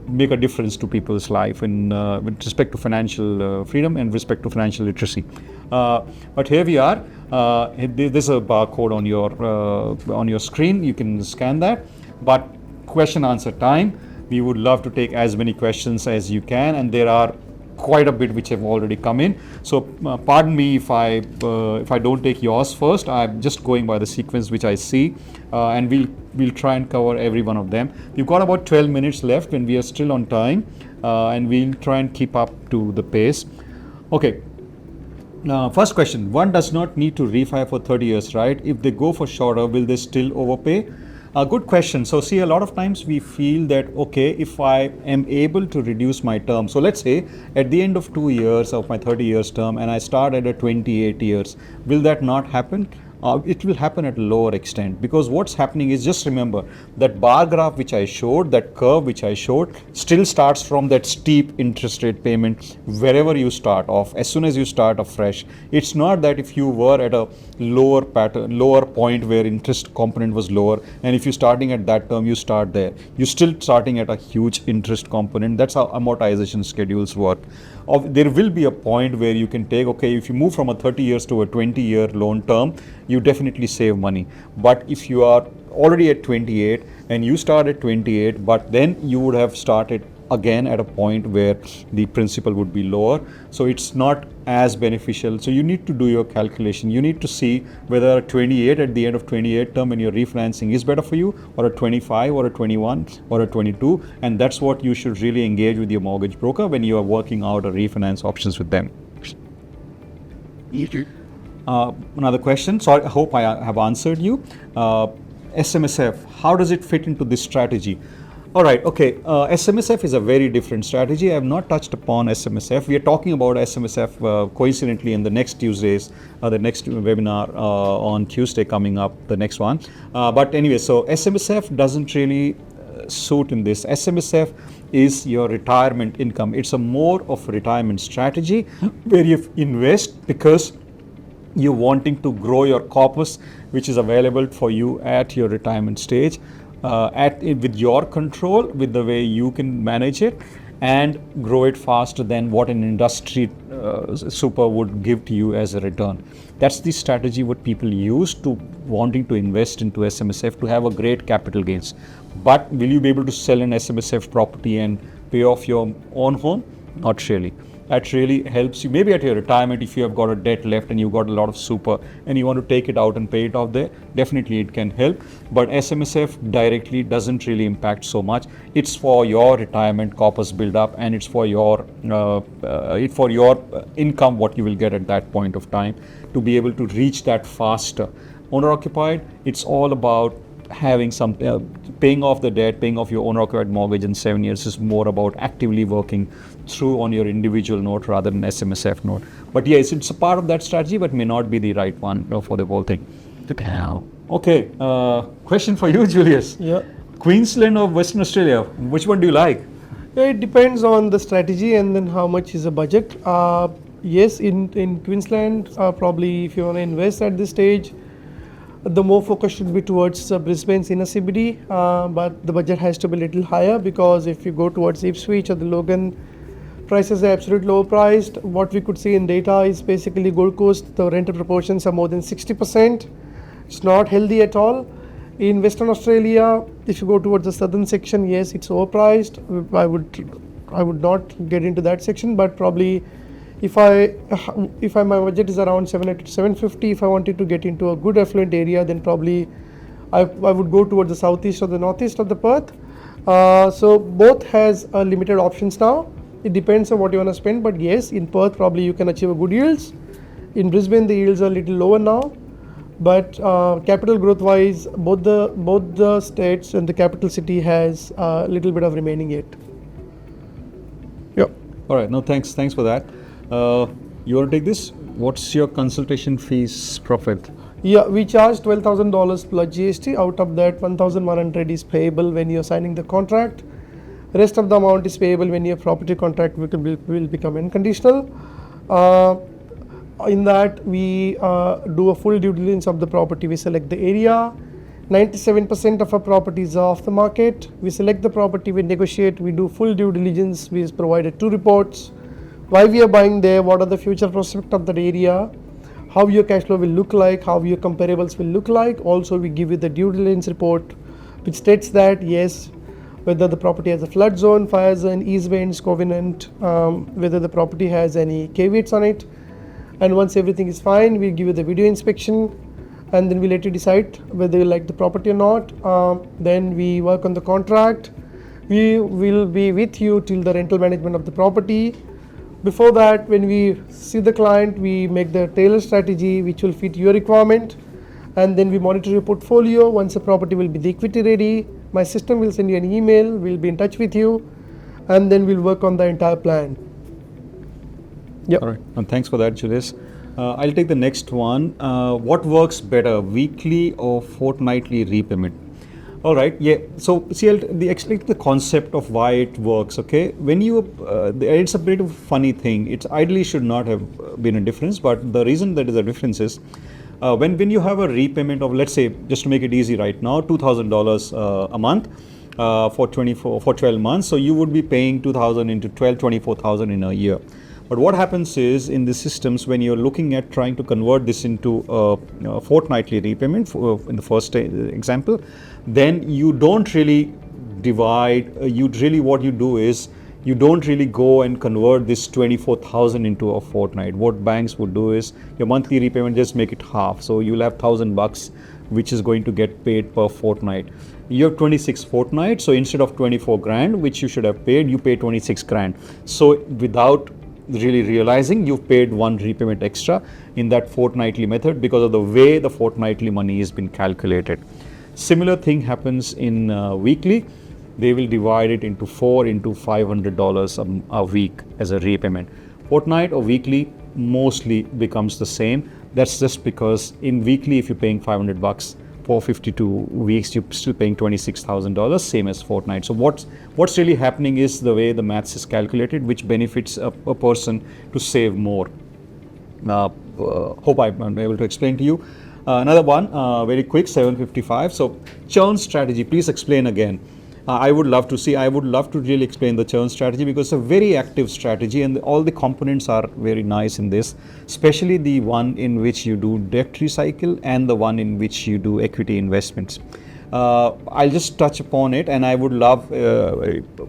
make a difference to people's life in with respect to financial freedom and respect to financial literacy. But here we are. There's a barcode on your screen. You can scan that. But question answer time. We would love to take as many questions as you can, and there are quite a bit which have already come in. So pardon me if I don't take yours first. I'm just going by the sequence which I see, and we'll try and cover every one of them. We've got about 12 minutes left, and we are still on time, and we'll try and keep up to the pace. Okay. First question, one does not need to refi for 30 years, right? If they go for shorter, will they still overpay? Good question. So see, a lot of times we feel that, okay, if I am able to reduce my term, so let's say at the end of 2 years of my 30 years term and I start at a 28 years, will that not happen? It will happen at a lower extent, because what's happening is, just remember that bar graph which I showed, that curve which I showed, still starts from that steep interest rate payment wherever you start off. As soon as you start afresh, it's not that if you were at a lower point where interest component was lower, and if you're starting at that term, you start there, you're still starting at a huge interest component. That's how amortization schedules work. There will be a point where you can take, okay, if you move from a 30 years to a 20-year loan term, you definitely save money. But if you are already at 28 and you start at 28, but then you would have started again at a point where the principal would be lower, so it's not as beneficial. So you need to do your calculation. You need to see whether a 28 at the end of 28 term when you're refinancing is better for you, or a 25 or a 21 or a 22, and that's what you should really engage with your mortgage broker when you are working out a refinance options with them. Another question, so I hope I have answered you. SMSF, how does it fit into this strategy? All right, okay, SMSF is a very different strategy. I have not touched upon SMSF. We are talking about SMSF coincidentally in the next Tuesdays, the next webinar on Tuesday coming up, the next one. But anyway, so SMSF doesn't really suit in this. SMSF is your retirement income. It's a more of a retirement strategy where you invest because you're wanting to grow your corpus, which is available for you at your retirement stage. With your control, with the way you can manage it, and grow it faster than what an industry super would give to you as a return. That's the strategy what people use to wanting to invest into SMSF to have a great capital gains. But will you be able to sell an SMSF property and pay off your own home? Not really. That really helps you maybe at your retirement if you have got a debt left and you've got a lot of super and you want to take it out and pay it off there. Definitely it can help, but SMSF directly doesn't really impact so much. It's for your retirement corpus build up, and it's for your income what you will get at that point of time to be able to reach that faster. Owner occupied, it's all about having some paying off the debt, paying off your owner-occupied mortgage in 7 years is more about actively working through on your individual note rather than SMSF note. But yes, it's a part of that strategy, but may not be the right one for the whole thing. Okay, question for you, Julius. Yeah. Queensland or Western Australia, which one do you like? Yeah, it depends on the strategy and then how much is the budget. Yes, in Queensland, probably if you want to invest at this stage, the more focus should be towards Brisbane's inner CBD, but the budget has to be a little higher, because if you go towards Ipswich or the Logan, prices are absolutely low priced. What we could see in data is basically Gold Coast, the rental proportions are more than 60%. It's not healthy at all. In Western Australia, if you go towards the southern section, yes, it's overpriced. I would not get into that section, but probably if my budget is around 700 to 750, if I wanted to get into a good affluent area, then probably I would go towards the southeast or the northeast of the Perth. So both has limited options now. It depends on what you want to spend, but yes, in Perth probably you can achieve a good yields. In Brisbane the yields are a little lower now, but capital growth wise, both the states and the capital city has a little bit of remaining yet. Yeah. All right. No, thanks for that. You want to take this? What's your consultation fees profit? Yeah, we charge $12,000 plus GST. Out of that, 1,100 is payable when you're signing the contract. Rest of the amount is payable when your property contract will become unconditional. In that, we do a full due diligence of the property. We select the area. 97% of our properties are off the market. We select the property, we negotiate, we do full due diligence. We provided 2 reports. Why we are buying there, what are the future prospects of that area, how your cash flow will look like, how your comparables will look like. Also, we give you the due diligence report which states that yes, whether the property has a flood zone, fire zone, easements, covenant, whether the property has any caveats on it. And once everything is fine, we give you the video inspection, and then we let you decide whether you like the property or not. Then we work on the contract. We will be with you till the rental management of the property. Before that, when we see the client, we make the tailored strategy which will fit your requirement, and then we monitor your portfolio. Once the property will be the equity ready, my system will send you an email, we'll be in touch with you, and then we'll work on the entire plan. Yep. All right, and thanks for that, Julius. I'll take the next one. What works better, weekly or fortnightly repayment? All right, yeah. So see, I'll explain the concept of why it works. Okay, when you, it's a bit of a funny thing. It ideally should not have been a difference, but the reason that is a difference is when you have a repayment of, let's say, just to make it easy right now, $2,000 a month for 12 months. So you would be paying 2,000 into 12, 24,000 in a year. But what happens is in the systems, when you're looking at trying to convert this into a fortnightly repayment in the first example, then you don't really divide. What you do is you don't really go and convert this 24,000 into a fortnight. What banks would do is your monthly repayment, just make it half. So you'll have $1,000 which is going to get paid per fortnight. You have 26 fortnights, so instead of 24 grand which you should have paid, you pay 26 grand. So without really realizing, you've paid one repayment extra in that fortnightly method because of the way the fortnightly money has been calculated. Similar thing happens in weekly. They will divide it into 4 into $500 a week as a repayment. Fortnight or weekly mostly becomes the same. That's just because in weekly, if you're paying $500 for 52 weeks, you're still paying $26,000, same as fortnight. So what's really happening is the way the maths is calculated, which benefits a person to save more. Hope I'm able to explain to you. Another one, very quick, 755. So churn strategy, please explain again. I would love to really explain the churn strategy because it's a very active strategy and all the components are very nice in this, especially the one in which you do debt recycle and the one in which you do equity investments. I'll just touch upon it, and I would love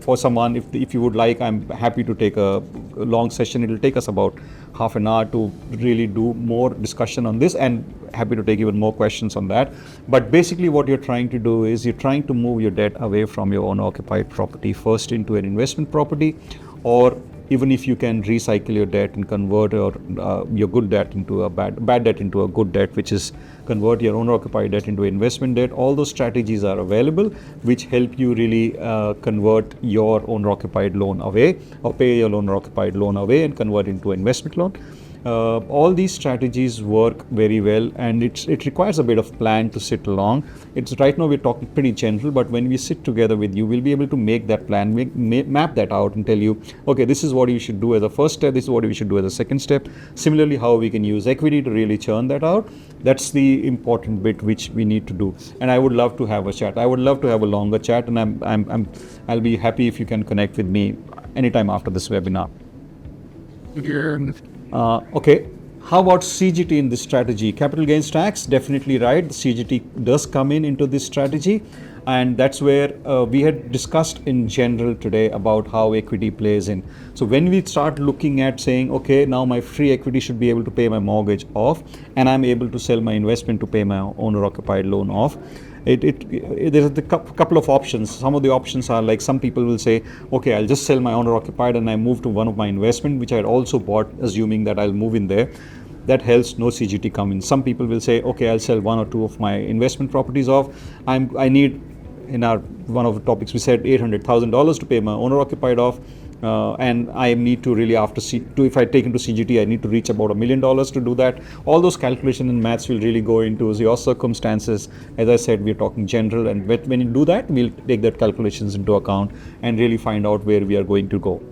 for someone, if you would like, I'm happy to take a long session. It will take us about half an hour to really do more discussion on this, and happy to take even more questions on that. But basically what you're trying to do is you're trying to move your debt away from your owner occupied property first into an investment property, or even if you can recycle your debt and convert your good debt into a bad debt into a good debt, which is convert your owner occupied debt into investment debt. All those strategies are available which help you really convert your owner occupied loan away, or pay your owner occupied loan away and convert into an investment loan. All these strategies work very well, and it requires a bit of plan to sit along. It's right now we're talking pretty general, but when we sit together with you, we'll be able to make that plan, map that out and tell you, okay, this is what you should do as a first step, this is what we should do as a second step. Similarly, how we can use equity to really churn that out. That's the important bit which we need to do. And I would love to have a chat. I would love to have a longer chat, and I'll be happy if you can connect with me anytime after this webinar. Okay, how about CGT in this strategy? Capital gains tax, definitely right. The CGT does come into this strategy, and that's where we had discussed in general today about how equity plays in. So when we start looking at saying, okay, now my free equity should be able to pay my mortgage off, and I'm able to sell my investment to pay my owner occupied loan off, there's a couple of options. Some of the options are like, some people will say, okay, I'll just sell my owner occupied and I move to one of my investment which I had also bought, assuming that I'll move in there. That helps no CGT come in. Some people will say, okay, I'll sell one or two of my investment properties off. I need, in our one of the topics we said $800,000 to pay my owner occupied off. And I need to really, if I take into CGT, I need to reach about $1 million to do that. All those calculations and maths will really go into your circumstances. As I said, we're talking general, and when you do that, we'll take that calculations into account and really find out where we are going to go.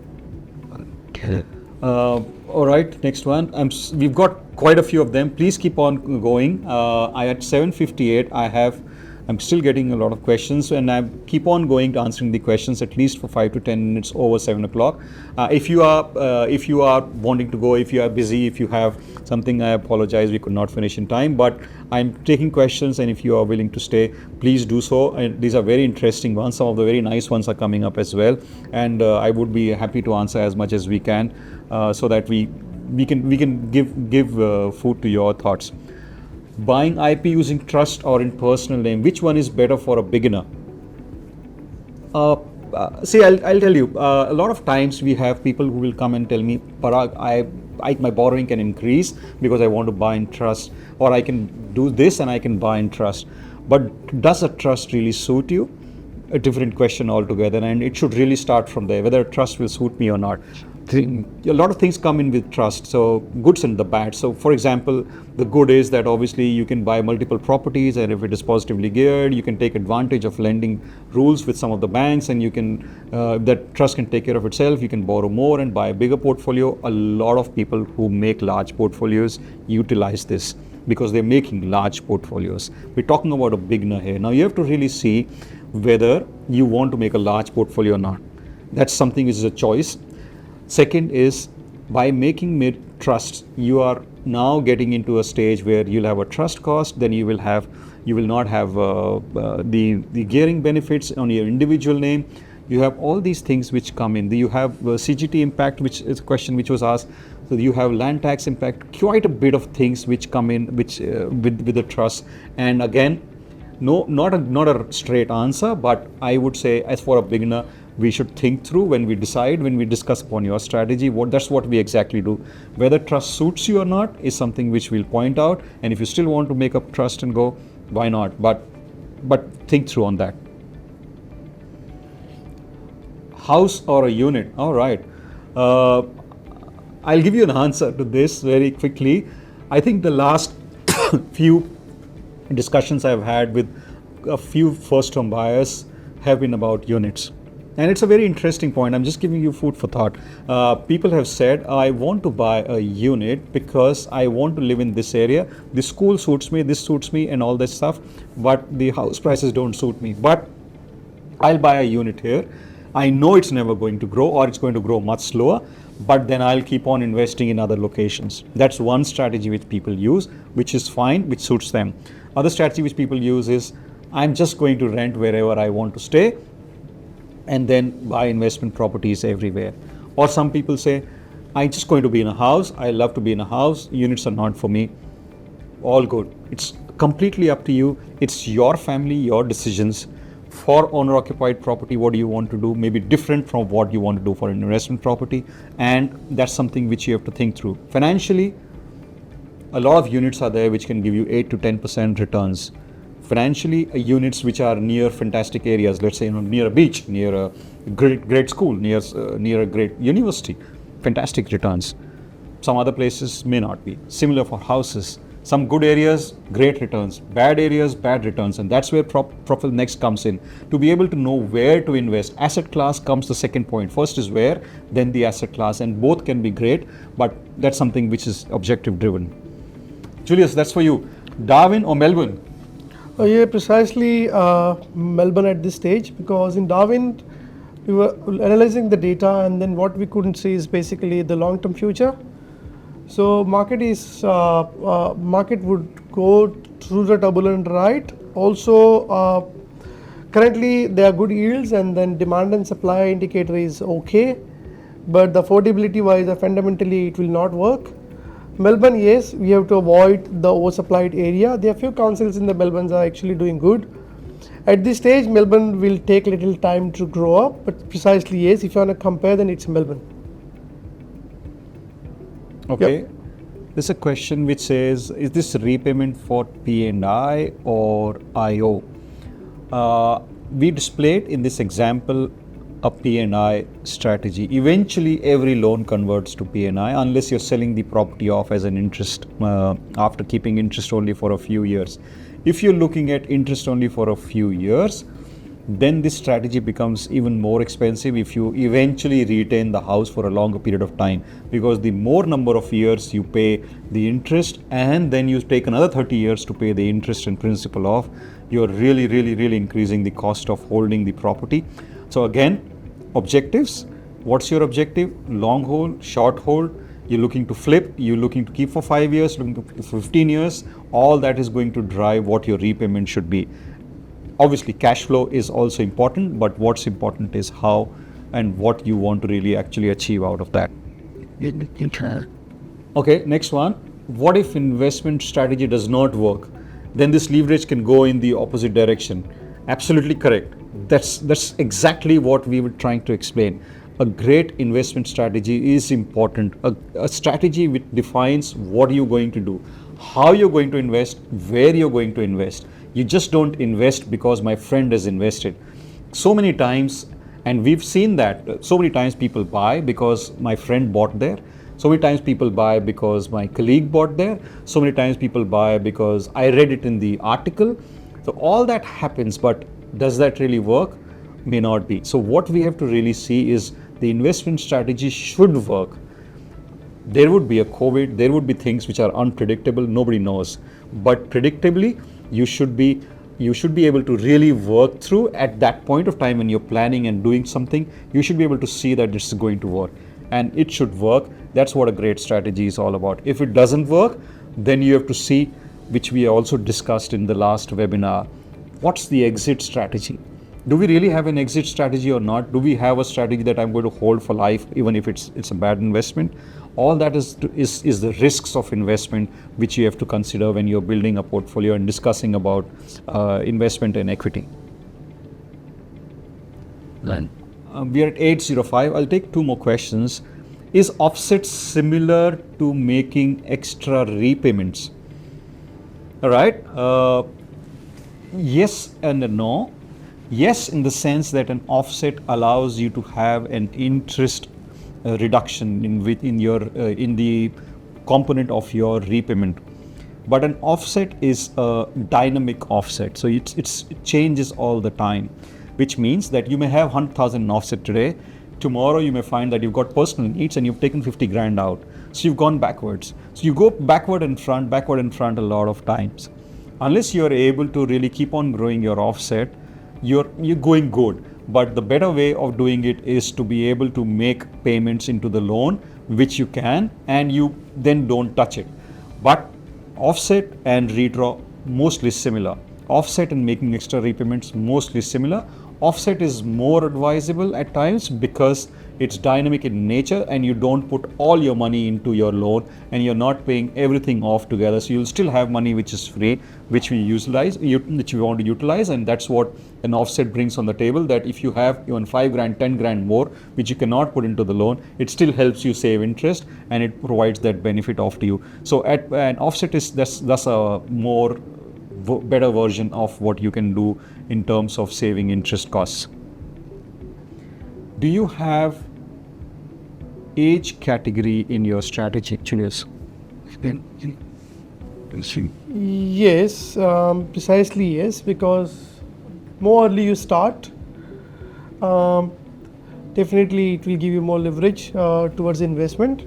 All right, next one. We've got quite a few of them. Please keep on going. At 7:58, I have I'm still getting a lot of questions, and I keep on going to answering the questions at least for 5 to 10 minutes over 7 o'clock. If you are wanting to go, if you are busy, if you have something, I apologize, we could not finish in time, but I'm taking questions, and if you are willing to stay, please do so. And these are very interesting ones. Some of the very nice ones are coming up as well, and I would be happy to answer as much as we can, so that we can give food to your thoughts. Buying IP using trust or in personal name, which one is better for a beginner? See, I'll tell you, a lot of times we have people who will come and tell me, Parag, my borrowing can increase because I want to buy in trust, or I can do this and I can buy in trust. But does a trust really suit you? A different question altogether, and it should really start from there, whether trust will suit me or not. A lot of things come in with trust, so goods and the bad. So for example, the good is that obviously you can buy multiple properties, and if it is positively geared, you can take advantage of lending rules with some of the banks, and you can that trust can take care of itself. You can borrow more and buy a bigger portfolio. A lot of people who make large portfolios utilize this because they're making large portfolios. We're talking about a beginner here. Now you have to really see whether you want to make a large portfolio or not. That's something which is a choice. Second is, by making trust, you are now getting into a stage where you'll have a trust cost, then you will not have the gearing benefits on your individual name. You have all these things which come in. You have CGT impact, which is a question which was asked. So you have land tax impact, quite a bit of things which come in, which with the trust. And again, not a straight answer, but I would say, as for a beginner, we should think through when we decide, when we discuss upon your strategy. That's what we exactly do. Whether trust suits you or not is something which we'll point out. And if you still want to make up trust and go, why not? But think through on that. House or a unit? All right. I'll give you an answer to this very quickly. I think the last few discussions I've had with a few first-home buyers have been about units. And it's a very interesting point. I'm just giving you food for thought. People have said, I want to buy a unit because I want to live in this area. The school suits me, this suits me, and all that stuff. But the house prices don't suit me. But I'll buy a unit here. I know it's never going to grow, or it's going to grow much slower. But then I'll keep on investing in other locations. That's one strategy which people use, which is fine, which suits them. Other strategy which people use is, I'm just going to rent wherever I want to stay, and then buy investment properties everywhere. Or some people say, I'm just going to be in a house. I love to be in a house. Units are not for me. All good. It's completely up to you. It's your family, your decisions. For owner-occupied property, what do you want to do? Maybe different from what you want to do for an investment property. And that's something which you have to think through. Financially, a lot of units are there which can give you 8 to 10% returns. Financially, units which are near fantastic areas, let's say near a beach, near a great school, near a great university, fantastic returns. Some other places may not be. Similar for houses. Some good areas, great returns. Bad areas, bad returns. And that's where Profile Next comes in. To be able to know where to invest. Asset class comes the second point. First is where, then the asset class. And both can be great, but that's something which is objective driven. Julius, that's for you. Darwin or Melbourne? Yeah, precisely Melbourne at this stage, because in Darwin we were analyzing the data, and then what we couldn't see is basically the long-term future. So market would go through the turbulent ride. Also, currently there are good yields, and then demand and supply indicator is okay, but the affordability wise, fundamentally it will not work. Melbourne, yes, we have to avoid the oversupplied area. There are few councils in the Melbourne are actually doing good. At this stage, Melbourne will take little time to grow up, but precisely yes, if you want to compare, then it's Melbourne. Okay. Yep. There's a question which says, is this repayment for P&I or IO? We displayed in this example a P&I strategy. Eventually, every loan converts to P&I unless you're selling the property off as an interest after keeping interest only for a few years. If you're looking at interest only for a few years, then this strategy becomes even more expensive if you eventually retain the house for a longer period of time, because the more number of years you pay the interest and then you take another 30 years to pay the interest and principal off, you're really increasing the cost of holding the property. So again, objectives. What's your objective? Long hold, short hold. You're looking to flip, you're looking to keep for 5 years, looking to keep for 15 years. All that is going to drive what your repayment should be. Obviously, cash flow is also important, but what's important is how and what you want to really actually achieve out of that. Okay, next one. What if investment strategy does not work? Then this leverage can go in the opposite direction. Absolutely correct. That's exactly what we were trying to explain. A great investment strategy is important. A strategy which defines what you're going to do, how you're going to invest, where you're going to invest. You just don't invest because my friend has invested. So many times, and we've seen that, so many times people buy because my friend bought there. So many times people buy because my colleague bought there. So many times people buy because I read it in the article. So all that happens, but does that really work? May not be. So what we have to really see is the investment strategy should work. There would be a COVID, there would be things which are unpredictable, nobody knows. But predictably, you should be able to really work through at that point of time when you're planning and doing something. You should be able to see that this is going to work, and it should work. That's what a great strategy is all about. If it doesn't work, then you have to see, which we also discussed in the last webinar, what's the exit strategy? Do we really have an exit strategy or not? Do we have a strategy that I'm going to hold for life even if it's a bad investment? All that is the risks of investment which you have to consider when you're building a portfolio and discussing about investment in equity. Then We are at 8:05. I'll take two more questions. Is offset similar to making extra repayments? All right. Yes and no. Yes, in the sense that an offset allows you to have an interest reduction in the component of your repayment. But an offset is a dynamic offset, so it changes all the time, which means that you may have 100,000 in offset today. Tomorrow you may find that you've got personal needs and you've taken 50 grand out. So you've gone backwards. So you go backward and front a lot of times. Unless you're able to really keep on growing your offset, you're going good. But the better way of doing it is to be able to make payments into the loan, which you can, and you then don't touch it. But offset and redraw, mostly similar. Offset and making extra repayments, mostly similar. Offset is more advisable at times because it's dynamic in nature and you don't put all your money into your loan and you're not paying everything off together. So you'll still have money which is free, which we want to utilize, and that's what an offset brings on the table, that if you have even 5 grand, 10 grand more, which you cannot put into the loan, it still helps you save interest and it provides that benefit off to you. So an offset is thus a more better version of what you can do in terms of saving interest costs. Do you have age category in your strategy, Julius? Yes, precisely yes, because more early you start, definitely it will give you more leverage towards investment,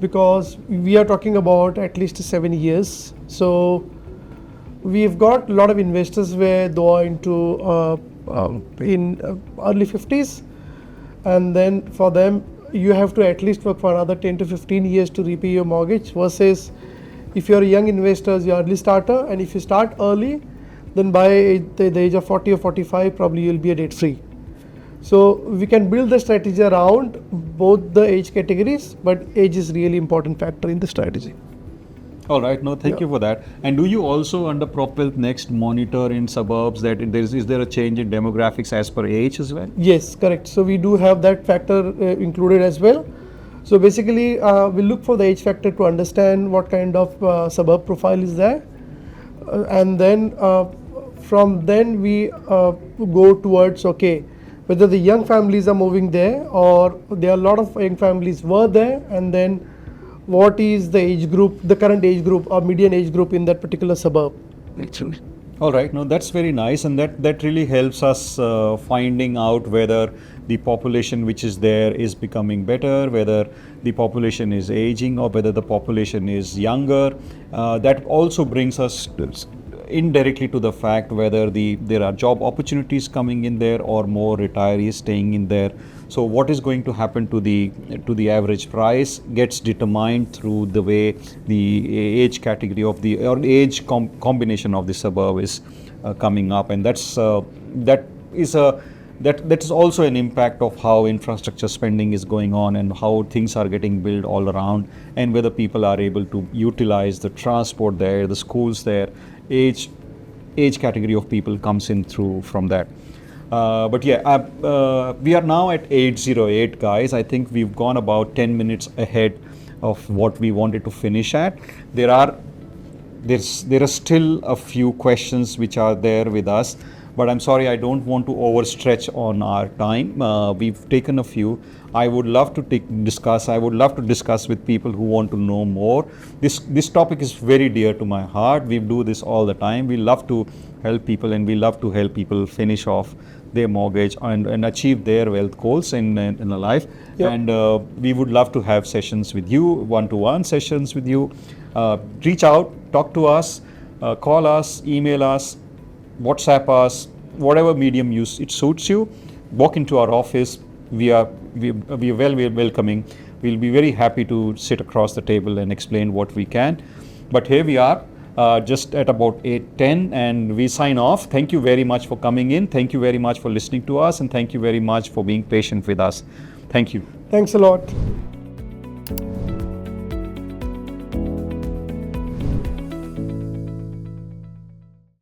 because we are talking about at least 7 years. So we've got a lot of investors where they are into in early 50s, and then for them you have to at least work for another 10 to 15 years to repay your mortgage, versus if you're a young investor, you're early starter, and if you start early, then by the age of 40 or 45 probably you'll be a debt free. So we can build the strategy around both the age categories, but age is really important factor in the strategy. All right, no, thank you for that. And do you also under Propwealth Next monitor in suburbs that is there a change in demographics as per age as well? Yes, correct. So we do have that factor included as well. So basically we look for the age factor to understand what kind of suburb profile is there, and then from then we go towards, okay, whether the young families are moving there or there are a lot of young families were there, and then what is the age group, the current age group or median age group in that particular suburb. All right, no, that's very nice, and that really helps us finding out whether the population which is there is becoming better, whether the population is aging, or whether the population is younger. That also brings us indirectly to the fact whether there are job opportunities coming in there or more retirees staying in there. So what is going to happen to the average price gets determined through the way the age category of the or age combination of the suburb is coming up, and that is also an impact of how infrastructure spending is going on and how things are getting built all around, and whether people are able to utilize the transport there, the schools there. Age category of people comes in through from that. But yeah, we are now at 8:08, guys. I think we've gone about 10 minutes ahead of what we wanted to finish at. There are still a few questions which are there with us, but I'm sorry, I don't want to overstretch on our time. We've taken a few. I would love to discuss with people who want to know more. This topic is very dear to my heart. We do this all the time. We love to help people, and we love to help people finish off their mortgage and achieve their wealth goals in a life. Yep. And we would love to have sessions with you, one-to-one sessions with you. Reach out, talk to us, call us, email us, WhatsApp us, whatever medium it suits you. Walk into our office. We are welcoming. We'll be very happy to sit across the table and explain what we can. But here we are, just at about 8:10, and we sign off. Thank you very much for coming in. Thank you very much for listening to us, and thank you very much for being patient with us. Thank you. Thanks a lot.